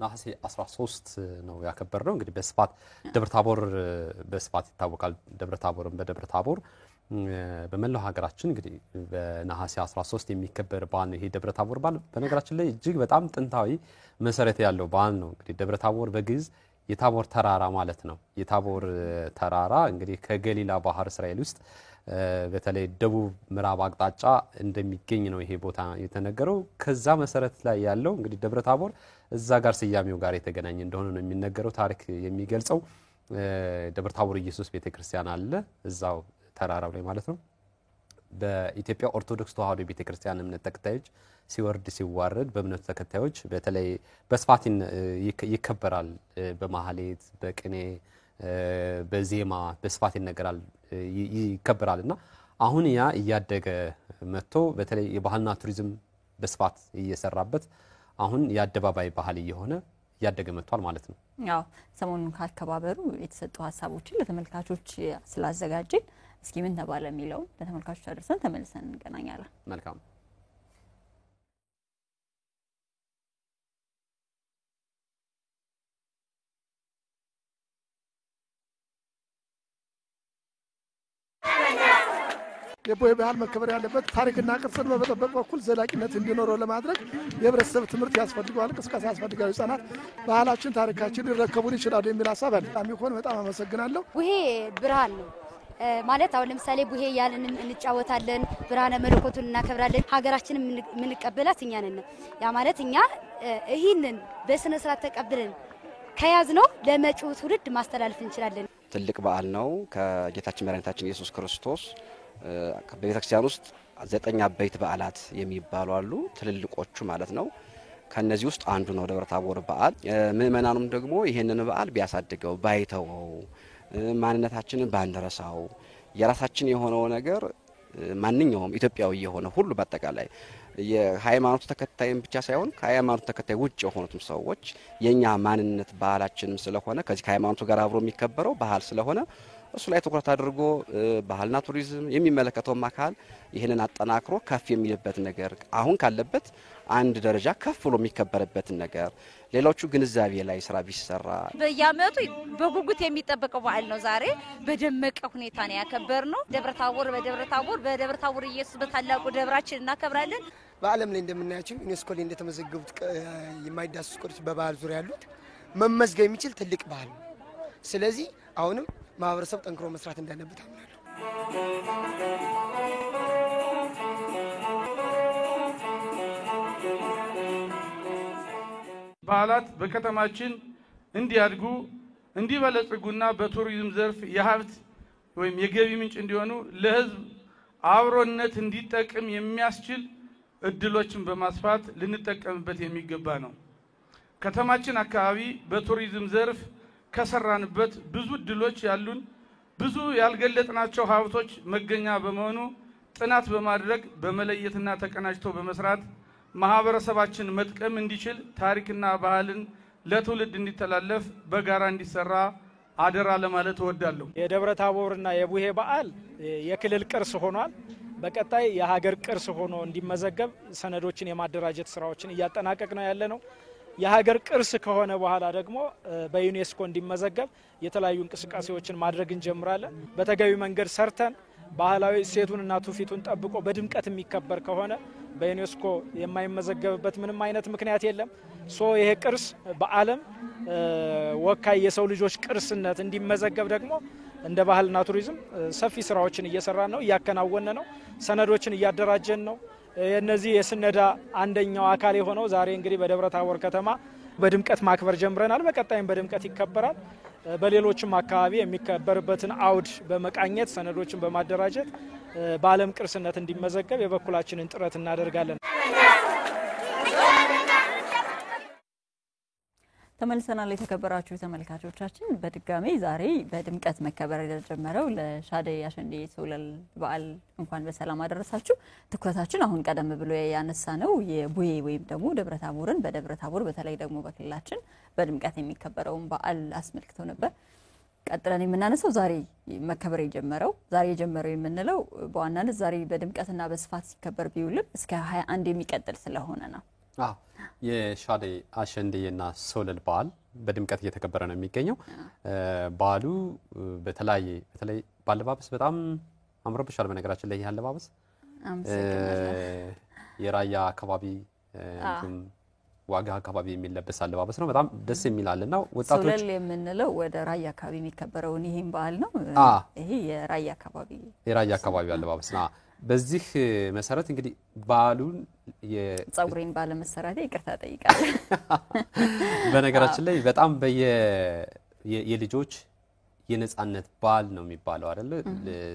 ነሐሴ 13 ነው ያከበርነው። እንግዲህ በስፋት ደብረታቦር በስፋት ይታወቃል። ደብረታቦርን በደብረታቦር በመላው ሀገራችን እንግዲህ በነሐሴ 13 የሚከበር በዓል ነው። ይሄ ደብረታቦር በዓል በነገራችን ላይ እጅግ በጣም ጥንታዊ መሰረት ያለው በዓል ነው። እንግዲህ ደብረታቦር በግዕዝ የታቦር ተራራ ማለት ነው። የታቦር ተራራ እንግዲህ ከገሊላ ባህር እስራኤል ውስጥ በተለይ ደቡብ ምዕራብ አቅጣጫ እንደሚገኝ ነው ይሄ ቦታ የተነገረው። ከዛ መሰረት ላይ ያለው እንግዲህ ደብረታቦር እዛ ጋር ስያሜው ጋር የተገናኘ እንደሆነ ነው የሚነገረው ታሪክ የሚገልጸው። ደብረታቦር ኢየሱስ ቤተክርስቲያን አለ እዛው ተራራው ላይ ማለት ነው። በኢትዮጵያ ኦርቶዶክስ ተዋሕዶ ቤተክርስቲያን እምነት ተከታዮች ሲወርድ ሲዋረድ በእምነቱ ተከታዮች በተለይ በስፋት ይከበራል። በማህሌት በቅኔ በዜማ በስፋት ይከበራልና አሁን ያ እያደገ መጥቶ በተለይ የባህልና ቱሪዝም በስፋት እየሰራበት አሁን የአደባባይ ባህል እየሆነ እያደገ መጥቷል ማለት ነው። ያው ሰሞኑን ካከባበሩ የተሰጡ ሀሳቦችን ለተመልካቾች ስላዘጋጀን እስኪ ምን ተባለ የሚለው ለተመልካቾች አድርሰን ተመልሰን እንገናኛለን። መልካም የቦይ ባህል መከበር ያለበት ታሪክና ቅርስን በመጠበቅ በኩል ዘላቂነት እንዲኖረው ለማድረግ የህብረተሰብ ትምህርት ያስፈልጋል፣ ቅስቀሳ ያስፈልጋል። ህጻናት ባህላችን ታሪካችን ሊረከቡን ይችላሉ የሚል ሀሳብ አለ። አሚኮን በጣም አመሰግናለሁ። ቡሄ ብርሃን ነው ማለት አሁን ለምሳሌ ቡሄ ያለን እንጫወታለን፣ ብርሃነ መለኮቱን እናከብራለን። ሀገራችንን የምንቀበላት እኛ ነን። ያ ማለት እኛ ይህንን በስነ ስርዓት ተቀብለን ከያዝነው ለመጪው ትውልድ ማስተላለፍ እንችላለን። ትልቅ በዓል ነው። ከጌታችን መድኃኒታችን ኢየሱስ ክርስቶስ በቤተክርስቲያን ውስጥ 9 አበይት በዓላት የሚባሉ አሉ፣ ትልልቆቹ ማለት ነው። ከነዚህ ውስጥ አንዱ ነው ደብረታቦር በዓል። ምእመናኑም ደግሞ ይሄንን በዓል ቢያሳድገው ባይተወው፣ ማንነታችንን ባንረሳው፣ የራሳችን የሆነው ነገር ማንኛውም ኢትዮጵያዊ የሆነ ሁሉ በአጠቃላይ የሃይማኖት ተከታይም ብቻ ሳይሆን ከሃይማኖት ተከታይ ውጭ የሆኑትም ሰዎች የኛ ማንነት ባህላችንም ስለሆነ ከዚህ ከሃይማኖቱ ጋር አብሮ የሚከበረው ባህል ስለሆነ እሱ ላይ ትኩረት አድርጎ ባህልና ቱሪዝም የሚመለከተውም አካል ይህንን አጠናክሮ ከፍ የሚልበት ነገር አሁን ካለበት አንድ ደረጃ ከፍ ብሎ የሚከበርበት ነገር ሌሎቹ ግንዛቤ ላይ ስራ ቢሰራ በየዓመቱ በጉጉት የሚጠበቀው በዓል ነው። ዛሬ በደመቀ ሁኔታ ነው ያከበርነው። በደብረታቦር ኢየሱስ በታላቁ ደብራችን እናከብራለን። በዓለም ላይ እንደምናያቸው ዩኔስኮ ላይ እንደተመዘገቡት የማይዳሰሱ ቅርሶች በባህል ዙሪያ ያሉት መመዝገብ የሚችል ትልቅ ባህል ነው። ስለዚህ አሁንም ማህበረሰብ ጠንክሮ መስራት እንዳለበት አምናለሁ። በዓላት በከተማችን እንዲያድጉ እንዲበለጽጉና በቱሪዝም ዘርፍ የሀብት ወይም የገቢ ምንጭ እንዲሆኑ ለህዝብ አብሮነት እንዲጠቅም የሚያስችል እድሎችን በማስፋት ልንጠቀምበት የሚገባ ነው። ከተማችን አካባቢ በቱሪዝም ዘርፍ ከሰራንበት ብዙ እድሎች ያሉን ብዙ ያልገለጥናቸው ሀብቶች መገኛ በመሆኑ ጥናት በማድረግ በመለየትና ተቀናጅቶ በመስራት ማህበረሰባችን መጥቀም እንዲችል ታሪክና ባህልን ለትውልድ እንዲተላለፍ በጋራ እንዲሰራ አደራ ለማለት እወዳለሁ። የደብረታቦርና የቡሄ በዓል የክልል ቅርስ ሆኗል። በቀጣይ የሀገር ቅርስ ሆኖ እንዲመዘገብ ሰነዶችን የማደራጀት ስራዎችን እያጠናቀቅ ነው ያለነው። የሀገር ቅርስ ከሆነ በኋላ ደግሞ በዩኔስኮ እንዲመዘገብ የተለያዩ እንቅስቃሴዎችን ማድረግ እንጀምራለን። በተገቢ መንገድ ሰርተን ባህላዊ እሴቱንና ትውፊቱን ጠብቆ በድምቀት የሚከበር ከሆነ በዩኔስኮ የማይመዘገብበት ምንም አይነት ምክንያት የለም። ይሄ ቅርስ በዓለም ወካይ የሰው ልጆች ቅርስነት እንዲመዘገብ ደግሞ እንደ ባህልና ቱሪዝም ሰፊ ስራዎችን እየሰራን ነው፣ እያከናወነ ነው፣ ሰነዶችን እያደራጀን ነው። የነዚህ የስነዳ አንደኛው አካል የሆነው ዛሬ እንግዲህ በደብረታቦር ከተማ በድምቀት ማክበር ጀምረናል። በቀጣይም በድምቀት ይከበራል። በሌሎችም አካባቢ የሚከበርበትን አውድ በመቃኘት ሰነዶችን በማደራጀት በዓለም ቅርስነት እንዲመዘገብ የበኩላችንን ጥረት እናደርጋለን። ተመልሰናል። የተከበራችሁ ተመልካቾቻችን በድጋሚ ዛሬ በድምቀት መከበር የጀመረው ለሻደይ አሸንዴ ሶለል በዓል እንኳን በሰላም አደረሳችሁ። ትኩረታችን አሁን ቀደም ብሎ ያነሳ ነው የቡሄ ወይም ደግሞ ደብረታቦርን በደብረታቦር በተለይ ደግሞ በክልላችን በድምቀት የሚከበረውን በዓል አስመልክቶ ነበር። ቀጥለን የምናነሳው ዛሬ መከበር የጀመረው የምንለው በዋናነት ዛሬ በድምቀትና በስፋት ሲከበር ቢውልም እስከ 21 የሚቀጥል ስለሆነ ነው። የሻደይ አሸንዴና ሶለል በዓል በድምቀት እየተከበረ ነው የሚገኘው። በዓሉ በተለይ ባለባበስ በጣም አምሮብሻል። በነገራችን ላይ ያለባበስ የራያ አካባቢ ዋጋ አካባቢ የሚለበስ አለባበስ ነው። በጣም ደስ የሚላልና ወጣቶች ሶለል የምንለው ወደ ራያ አካባቢ የሚከበረውን ይሄን በዓል ነው። ይሄ የራያ አካባቢ አለባበስ ነው። በዚህ መሰረት እንግዲህ በዓሉን የጸጉሬን ባለመሰራቴ ይቅርታ ጠይቃለሁ። በነገራችን ላይ በጣም የልጆች የነጻነት በዓል ነው የሚባለው አይደል?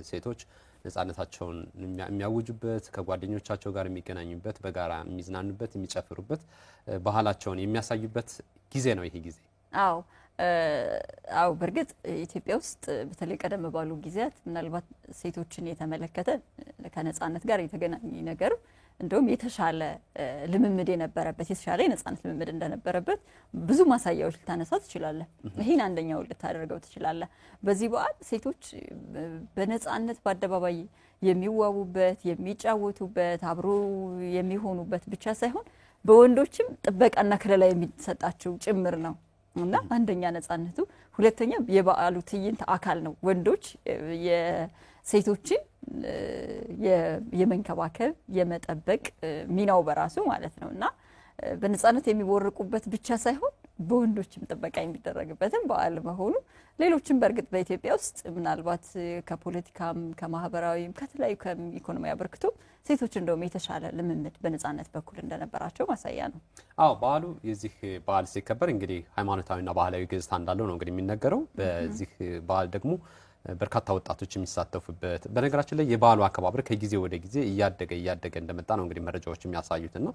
ሴቶች ነጻነታቸውን የሚያውጁበት፣ ከጓደኞቻቸው ጋር የሚገናኙበት፣ በጋራ የሚዝናኑበት፣ የሚጨፍሩበት፣ ባህላቸውን የሚያሳዩበት ጊዜ ነው ይሄ ጊዜ። አው በርግጥ ኢትዮጵያ ውስጥ በተለይ ቀደም ባሉ ጊዜያት ምናልባት ሴቶችን የተመለከተ ከነጻነት ጋር የተገናኘ ነገር እንደውም የተሻለ ልምምድ የነበረበት የተሻለ የነጻነት ልምምድ እንደነበረበት ብዙ ማሳያዎች ልታነሳ ትችላለህ። ይሄን አንደኛው ልታደርገው ትችላለህ። በዚህ በዓል ሴቶች በነጻነት በአደባባይ የሚዋቡበት፣ የሚጫወቱበት፣ አብሮ የሚሆኑበት ብቻ ሳይሆን በወንዶችም ጥበቃና ከለላ የሚሰጣቸው ጭምር ነው እና አንደኛ ነጻነቱ፣ ሁለተኛ የበዓሉ ትዕይንት አካል ነው። ወንዶች የሴቶችን የመንከባከብ የመጠበቅ ሚናው በራሱ ማለት ነውና በነጻነት የሚወርቁበት ብቻ ሳይሆን በወንዶችም ጥበቃ የሚደረግበትም በዓል መሆኑ ሌሎችም በርግጥ በኢትዮጵያ ውስጥ ምናልባት ከፖለቲካም ከማህበራዊም ከተለያዩ ከኢኮኖሚያዊ አበርክቶ ሴቶች እንደውም የተሻለ ልምምድ በነጻነት በኩል እንደነበራቸው ማሳያ ነው። በዓሉ የዚህ በዓል ሲከበር እንግዲህ ሃይማኖታዊና ባህላዊ ገጽታ እንዳለው ነው እንግዲህ የሚነገረው። በዚህ በዓል ደግሞ በርካታ ወጣቶች የሚሳተፉበት፣ በነገራችን ላይ የበዓሉ አከባበር ከጊዜ ወደ ጊዜ እያደገ እንደመጣ ነው እንግዲህ መረጃዎች የሚያሳዩትና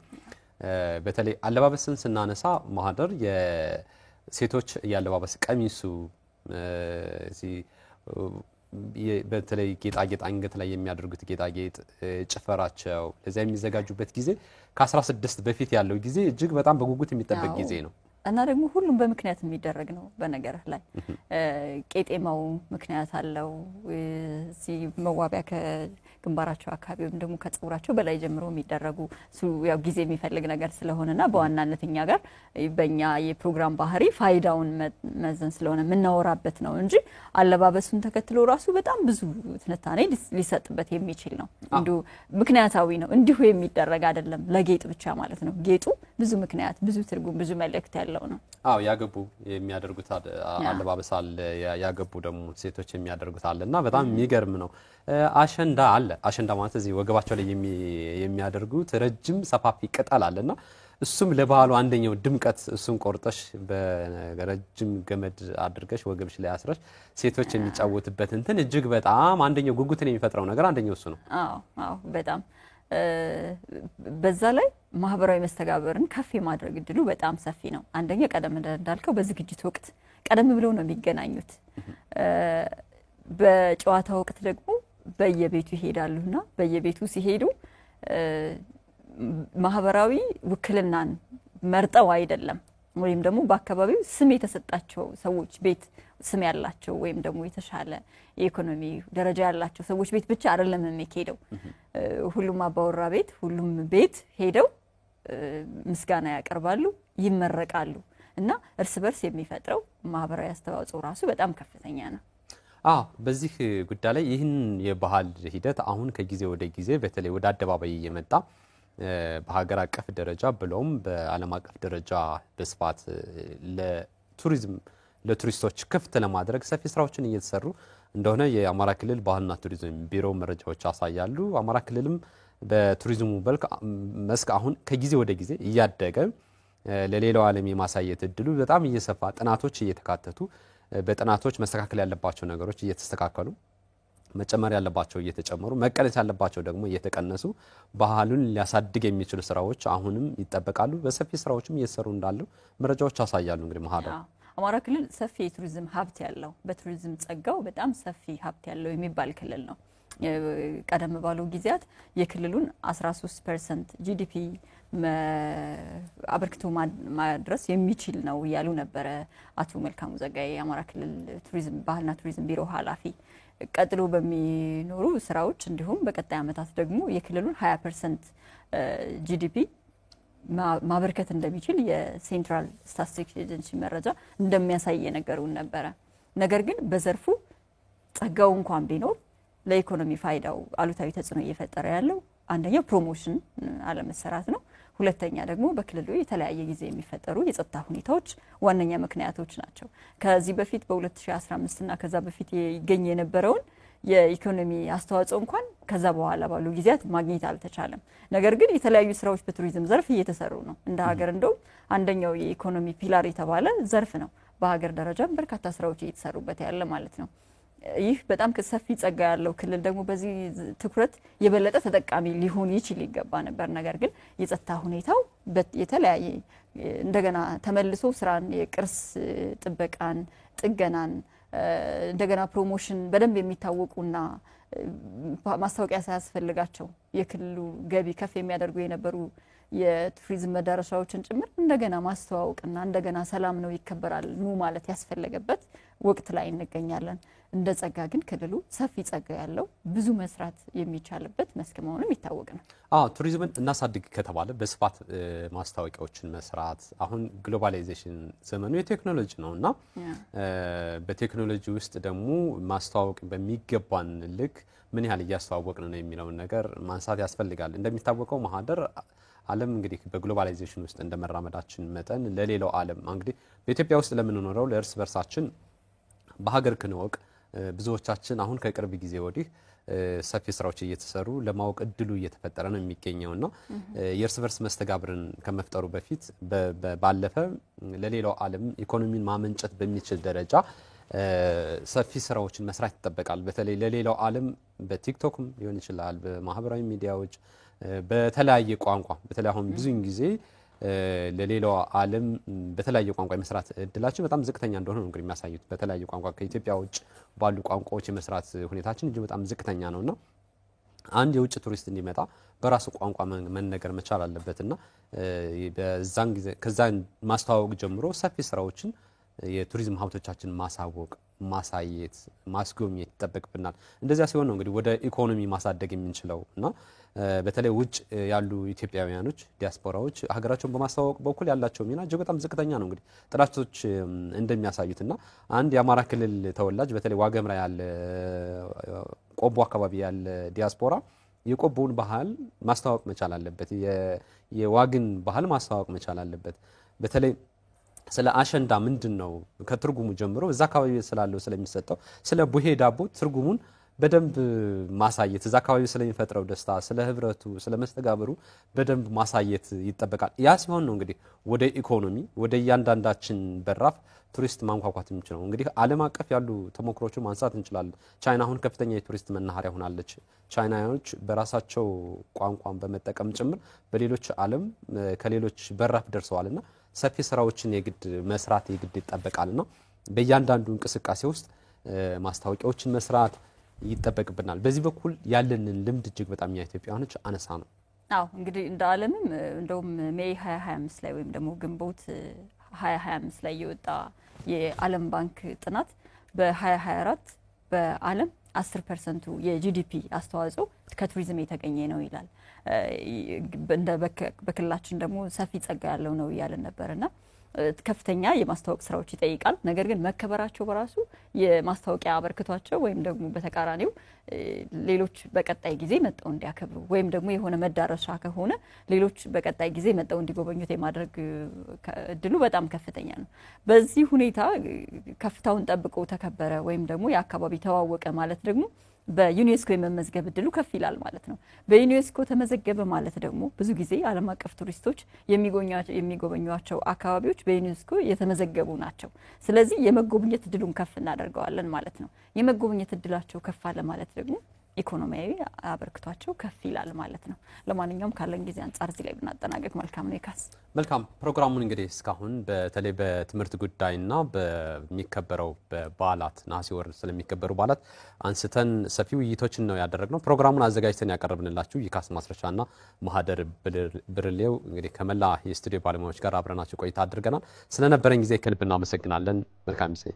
በተለይ አለባበስን ስናነሳ ማህደር የሴቶች ያለባበስ ቀሚሱ በተለይ ጌጣጌጥ አንገት ላይ የሚያደርጉት ጌጣጌጥ ጭፈራቸው ለዛ የሚዘጋጁበት ጊዜ ከ16 በፊት ያለው ጊዜ እጅግ በጣም በጉጉት የሚጠበቅ ጊዜ ነው እና ደግሞ ሁሉም በምክንያት የሚደረግ ነው በነገር ላይ ቄጤማው ምክንያት አለው እዚህ መዋቢያ ከግንባራቸው አካባቢ ወይም ደግሞ ከጽጉራቸው በላይ ጀምሮ የሚደረጉ ያው ጊዜ የሚፈልግ ነገር ስለሆነና በዋናነትኛ ጋር በእኛ የፕሮግራም ባህሪ ፋይዳውን መዘን ስለሆነ የምናወራበት ነው እንጂ አለባበሱን ተከትሎ ራሱ በጣም ብዙ ትንታኔ ሊሰጥበት የሚችል ነው እንዲሁ ምክንያታዊ ነው እንዲሁ የሚደረግ አይደለም ለጌጥ ብቻ ማለት ነው ጌጡ ብዙ ምክንያት ብዙ ትርጉም ብዙ መልእክት ያለው ነው አዎ ያገቡ የሚያደርጉት አለባበስ አለ ያገቡ ደግሞ ሴቶች የሚያደርጉት አለና በጣም የሚገርም ነው አሸንዳ አለ አሸንዳ ማለት እዚህ ወገባቸው ላይ የሚያደርጉት ረጅም ሰፋፊ ቅጠል አለና እሱም ለባህሉ አንደኛው ድምቀት እሱን ቆርጠሽ በረጅም ገመድ አድርገሽ ወገብሽ ላይ አስረሽ ሴቶች የሚጫወቱበት እንትን እጅግ በጣም አንደኛው ጉጉትን የሚፈጥረው ነገር አንደኛው እሱ ነው አዎ በጣም በዛ ላይ ማህበራዊ መስተጋብርን ከፍ የማድረግ እድሉ በጣም ሰፊ ነው አንደኛ ቀደም እንዳልከው በዝግጅት ወቅት ቀደም ብለው ነው የሚገናኙት በጨዋታ ወቅት ደግሞ በየቤቱ ይሄዳሉና በየቤቱ ሲሄዱ ማህበራዊ ውክልናን መርጠው አይደለም ወይም ደግሞ በአካባቢው ስም የተሰጣቸው ሰዎች ቤት ስም ያላቸው ወይም ደግሞ የተሻለ የኢኮኖሚ ደረጃ ያላቸው ሰዎች ቤት ብቻ አይደለም የሚሄደው ሁሉም አባወራ ቤት ሁሉም ቤት ሄደው ምስጋና ያቀርባሉ ይመረቃሉ እና እርስ በርስ የሚፈጥረው ማህበራዊ አስተዋጽኦ ራሱ በጣም ከፍተኛ ነው በዚህ ጉዳይ ላይ ይህን የባህል ሂደት አሁን ከጊዜ ወደ ጊዜ በተለይ ወደ አደባባይ እየመጣ በሀገር አቀፍ ደረጃ ብሎም በዓለም አቀፍ ደረጃ በስፋት ለቱሪስቶች ክፍት ለማድረግ ሰፊ ስራዎችን እየተሰሩ እንደሆነ የአማራ ክልል ባህልና ቱሪዝም ቢሮ መረጃዎች ያሳያሉ አማራ ክልልም በቱሪዝሙ መስክ አሁን ከጊዜ ወደ ጊዜ እያደገ ለሌላው ዓለም የማሳየት እድሉ በጣም እየሰፋ ጥናቶች እየተካተቱ በጥናቶች መስተካከል ያለባቸው ነገሮች እየተስተካከሉ መጨመር ያለባቸው እየተጨመሩ መቀነስ ያለባቸው ደግሞ እየተቀነሱ ባህሉን ሊያሳድግ የሚችሉ ስራዎች አሁንም ይጠበቃሉ በሰፊ ስራዎችም እየተሰሩ እንዳሉ መረጃዎች ያሳያሉ እንግዲህ ማህደር አማራ ክልል ሰፊ የቱሪዝም ሀብት ያለው በቱሪዝም ጸጋው በጣም ሰፊ ሀብት ያለው የሚባል ክልል ነው ቀደም ባለው ጊዜያት የክልሉን 13% ጂዲፒ አበርክቶ ማድረስ የሚችል ነው ያሉ ነበር አቶ መልካሙ ዘጋይ የአማራ ክልል ቱሪዝም ባህልና ቱሪዝም ቢሮ ኃላፊ ቀጥሎ በሚኖሩ ስራዎች እንዲሁም በቀጣይ አመታት ደግሞ የክልሉን 20% ጂዲፒ ማበርከት እንደሚችል የሴንትራል ስታቲስቲክስ ኤጀንሲ መረጃ እንደሚያሳይ የነገሩን ነበር ነገር ግን በዘርፉ ጸጋው እንኳን ቢኖር ለኢኮኖሚ ፋይዳው አሉታዊ ተጽዕኖ እየፈጠረ ያለው አንደኛው ፕሮሞሽን አለመሰራት ነው ሁለተኛ ደግሞ በክልሉ የተለያየ ጊዜ የሚፈጠሩ የጸጥታ ሁኔታዎች ዋነኛ ምክንያቶች ናቸው ከዚህ በፊት በ2015 እና ከዛ በፊት ይገኝ የነበረውን የኢኮኖሚ አስተዋጽኦ እንኳን ከዛ በኋላ ባሉ ጊዜያት ማግኘት አልተቻለም ነገር ግን የተለያዩ ስራዎች በቱሪዝም ዘርፍ እየተሰሩ ነው እንደ ሀገር እንደው አንደኛው የኢኮኖሚ ፒላር የተባለ ዘርፍ ነው በሀገር ደረጃም በርካታ ስራዎች እየተሰሩበት ያለ ማለት ነው ይህ በጣም ከሰፊ ጸጋ ያለው ክልል ደግሞ በዚህ ትኩረት የበለጠ ተጠቃሚ ሊሆን ይችል ይገባ ነበር ነገር ግን የጸጥታ ሁኔታው የተለያየ እንደገና ተመልሶ ስራን የቅርስ ጥበቃን ጥገናን እንደገና ፕሮሞሽን በደንብ የሚታወቁና ማስታወቂያ ሳያስፈልጋቸው የክልሉ ገቢ ከፍ የሚያደርጉ የነበሩ የቱሪዝም መዳረሻዎችን ጭምር እንደገና ማስተዋወቅና እንደገና ሰላም ነው ይከበራል ኑ ማለት ያስፈልገበት ወቅት ላይ እንገኛለን እንደ ጸጋ ግን ክልሉ ሰፊ ጸጋ ያለው ብዙ መስራት የሚቻልበት መስክ መሆኑን ይታወቅ ነው ቱሪዝምን እናሳድግ ከተባለ በስፋት ማስታወቂያዎችን መስራት አሁን ግሎባላይዜሽን ዘመኑ የቴክኖሎጂ ነውና በቴክኖሎጂ ውስጥ ደግሞ ማስተዋወቅ በሚገባን ልክ ምን ያህል እያስተዋወቅን ነው የሚለውን ነገር ማንሳት ያስፈልጋል እንደሚታወቀው ማህደር ዓለም እንግዲህ በግሎባላይዜሽን ውስጥ እንደመራመዳችን መጠን ለሌላው ዓለም እንግዲህ በኢትዮጵያ ውስጥ ለምንኖረው ለእርስ በርሳችን በሀገር ክንወቅ ብዙዎቻችን አሁን ከቅርብ ጊዜ ወዲህ ሰፊ ስራዎች እየተሰሩ ለማወቅ እድሉ እየተፈጠረ ነው የሚገኘውና የእርስ በርስ መስተጋብርን ከመፍጠሩ በፊት ባለፈ ለሌላው ዓለም ኢኮኖሚን ማመንጨት በሚችል ደረጃ ሰፊ ስራዎችን መስራት ይተበቃል በተለይ ለሌላው ዓለም በቲክቶክም ሊሆን ይችላል በማህበራዊ ሚዲያዎች በተለያየ ቋንቋ በተለይ አሁን ብዙን ጊዜ ለሌላው ዓለም በተለያየ ቋንቋ የመስራት እድላችን በጣም ዝቅተኛ እንደሆነ ነው እንግዲህ የሚያሳዩት። በተለያየ ቋንቋ ከኢትዮጵያ ውጭ ባሉ ቋንቋዎች የመስራት ሁኔታችን እጅግ በጣም ዝቅተኛ ነውና አንድ የውጭ ቱሪስት እንዲመጣ በራሱ ቋንቋ መነገር መቻል አለበትና በዛን ጊዜ ከዛን ማስተዋወቅ ጀምሮ ሰፊ ስራዎችን የቱሪዝም ሀብቶቻችን ማሳወቅ ማሳየት ማስጎብኘት ይጠበቅብናል። እንደዚያ ሲሆን ነው እንግዲህ ወደ ኢኮኖሚ ማሳደግ የምንችለውና በተለይ ውጭ ያሉ ኢትዮጵያውያኖች ዲያስፖራዎች ሀገራቸውን በማስተዋወቅ በኩል ያላቸው ሚና እጅግ በጣም ዝቅተኛ ነው። እንግዲህ ጥናቶች እንደሚያሳዩትና አንድ የአማራ ክልል ተወላጅ በተለይ ዋገምራ ያለ ቆቦ አካባቢ ያለ ዲያስፖራ የቆቦውን ባህል ማስተዋወቅ መቻል አለበት። የዋግን ባህል ማስተዋወቅ መቻል አለበት። በተለይ ስለ አሸንዳ ምንድነው ከትርጉሙ ጀምሮ እዛ አካባቢ ስላለው ስለሚሰጠው ስለ ቡሄ ዳቦ ትርጉሙን በደንብ ማሳየት እዛ አካባቢ ስለሚፈጥረው ደስታ ስለ ህብረቱ ስለ መስተጋብሩ በደንብ ማሳየት ይጠበቃል። ያ ሲሆን ነው እንግዲህ ወደ ኢኮኖሚ ወደ ያንዳንዳችን በራፍ ቱሪስት ማንኳኳት የሚችለው። እንግዲህ ዓለም አቀፍ ያሉ ተሞክሮችን ማንሳት እንችላለን። ቻይና አሁን ከፍተኛ የቱሪስት መናኸሪያ ሆናለች። ቻይናዎች በራሳቸው ቋንቋን በመጠቀም ጭምር በሌሎች ዓለም ከሌሎች በራፍ ደርሰዋልና ሰፊ ስራዎችን የግድ መስራት የግድ ይጠበቃልና በእያንዳንዱ እንቅስቃሴ ውስጥ ማስታወቂያዎችን መስራት ይጠበቅብናል። በዚህ በኩል ያለንን ልምድ እጅግ በጣም የኢትዮጵያውያኖች አነሳ ነው። አዎ እንግዲህ እንደ ዓለምም እንደውም ሜይ 2025 ላይ ወይም ደግሞ ግንቦት 2025 ላይ የወጣ የዓለም ባንክ ጥናት በ2024 በዓለም 10% የጂዲፒ አስተዋጽኦ ከቱሪዝም የተገኘ ነው ይላል። እንደ በክልላችን ደግሞ ሰፊ ጸጋ ያለው ነው ያለን ነበርና ከፍተኛ የማስተዋወቅ ስራዎች ይጠይቃል። ነገር ግን መከበራቸው በራሱ የማስተዋወቂያ አበርክቷቸው ወይም ደግሞ በተቃራኒው ሌሎች በቀጣይ ጊዜ መጣው እንዲያከብሩ ወይም ደግሞ የሆነ መዳረሻ ከሆነ ሌሎች በቀጣይ ጊዜ መጣው እንዲጎበኙት የማድረግ እድሉ በጣም ከፍተኛ ነው። በዚህ ሁኔታ ከፍታውን ጠብቆ ተከበረ ወይም ደግሞ የአካባቢ ተዋወቀ ማለት ደግሞ በዩኔስኮ የመመዝገብ እድሉ ከፍ ይላል ማለት ነው። በዩኔስኮ ተመዘገበ ማለት ደግሞ ብዙ ጊዜ ዓለም አቀፍ ቱሪስቶች የሚጎበኟቸው አካባቢዎች በዩኔስኮ የተመዘገቡ ናቸው። ስለዚህ የመጎብኘት እድሉን ከፍ እናደርገዋለን ማለት ነው። የመጎብኘት እድላቸው ከፍ አለ ማለት ደግሞ ኢኮኖሚያዊ አበርክቷቸው ከፍ ይላል ማለት ነው። ለማንኛውም ካለን ጊዜ አንፃር እዚህ ላይ ብናጠናቀቅ መልካም ነው። ይካስ መልካም ፕሮግራሙን እንግዲህ እስካሁን በተለይ በትምህርት ጉዳይና በሚከበረው በበዓላት ነሐሴ ወር ስለሚከበሩ በዓላት አንስተን ሰፊ ውይይቶችን ነው ያደረግነው። ፕሮግራሙን አዘጋጅተን ያቀርብንላችሁ ይካስ ማስረሻና ማህደር ብርሌው እንግዲህ ከመላ የስቱዲዮ ባለሙያዎች ጋር አብረናችሁ ቆይታ አድርገናል። ስለነበረን ጊዜ ከልብ እናመሰግናለን። መልካም ጊዜ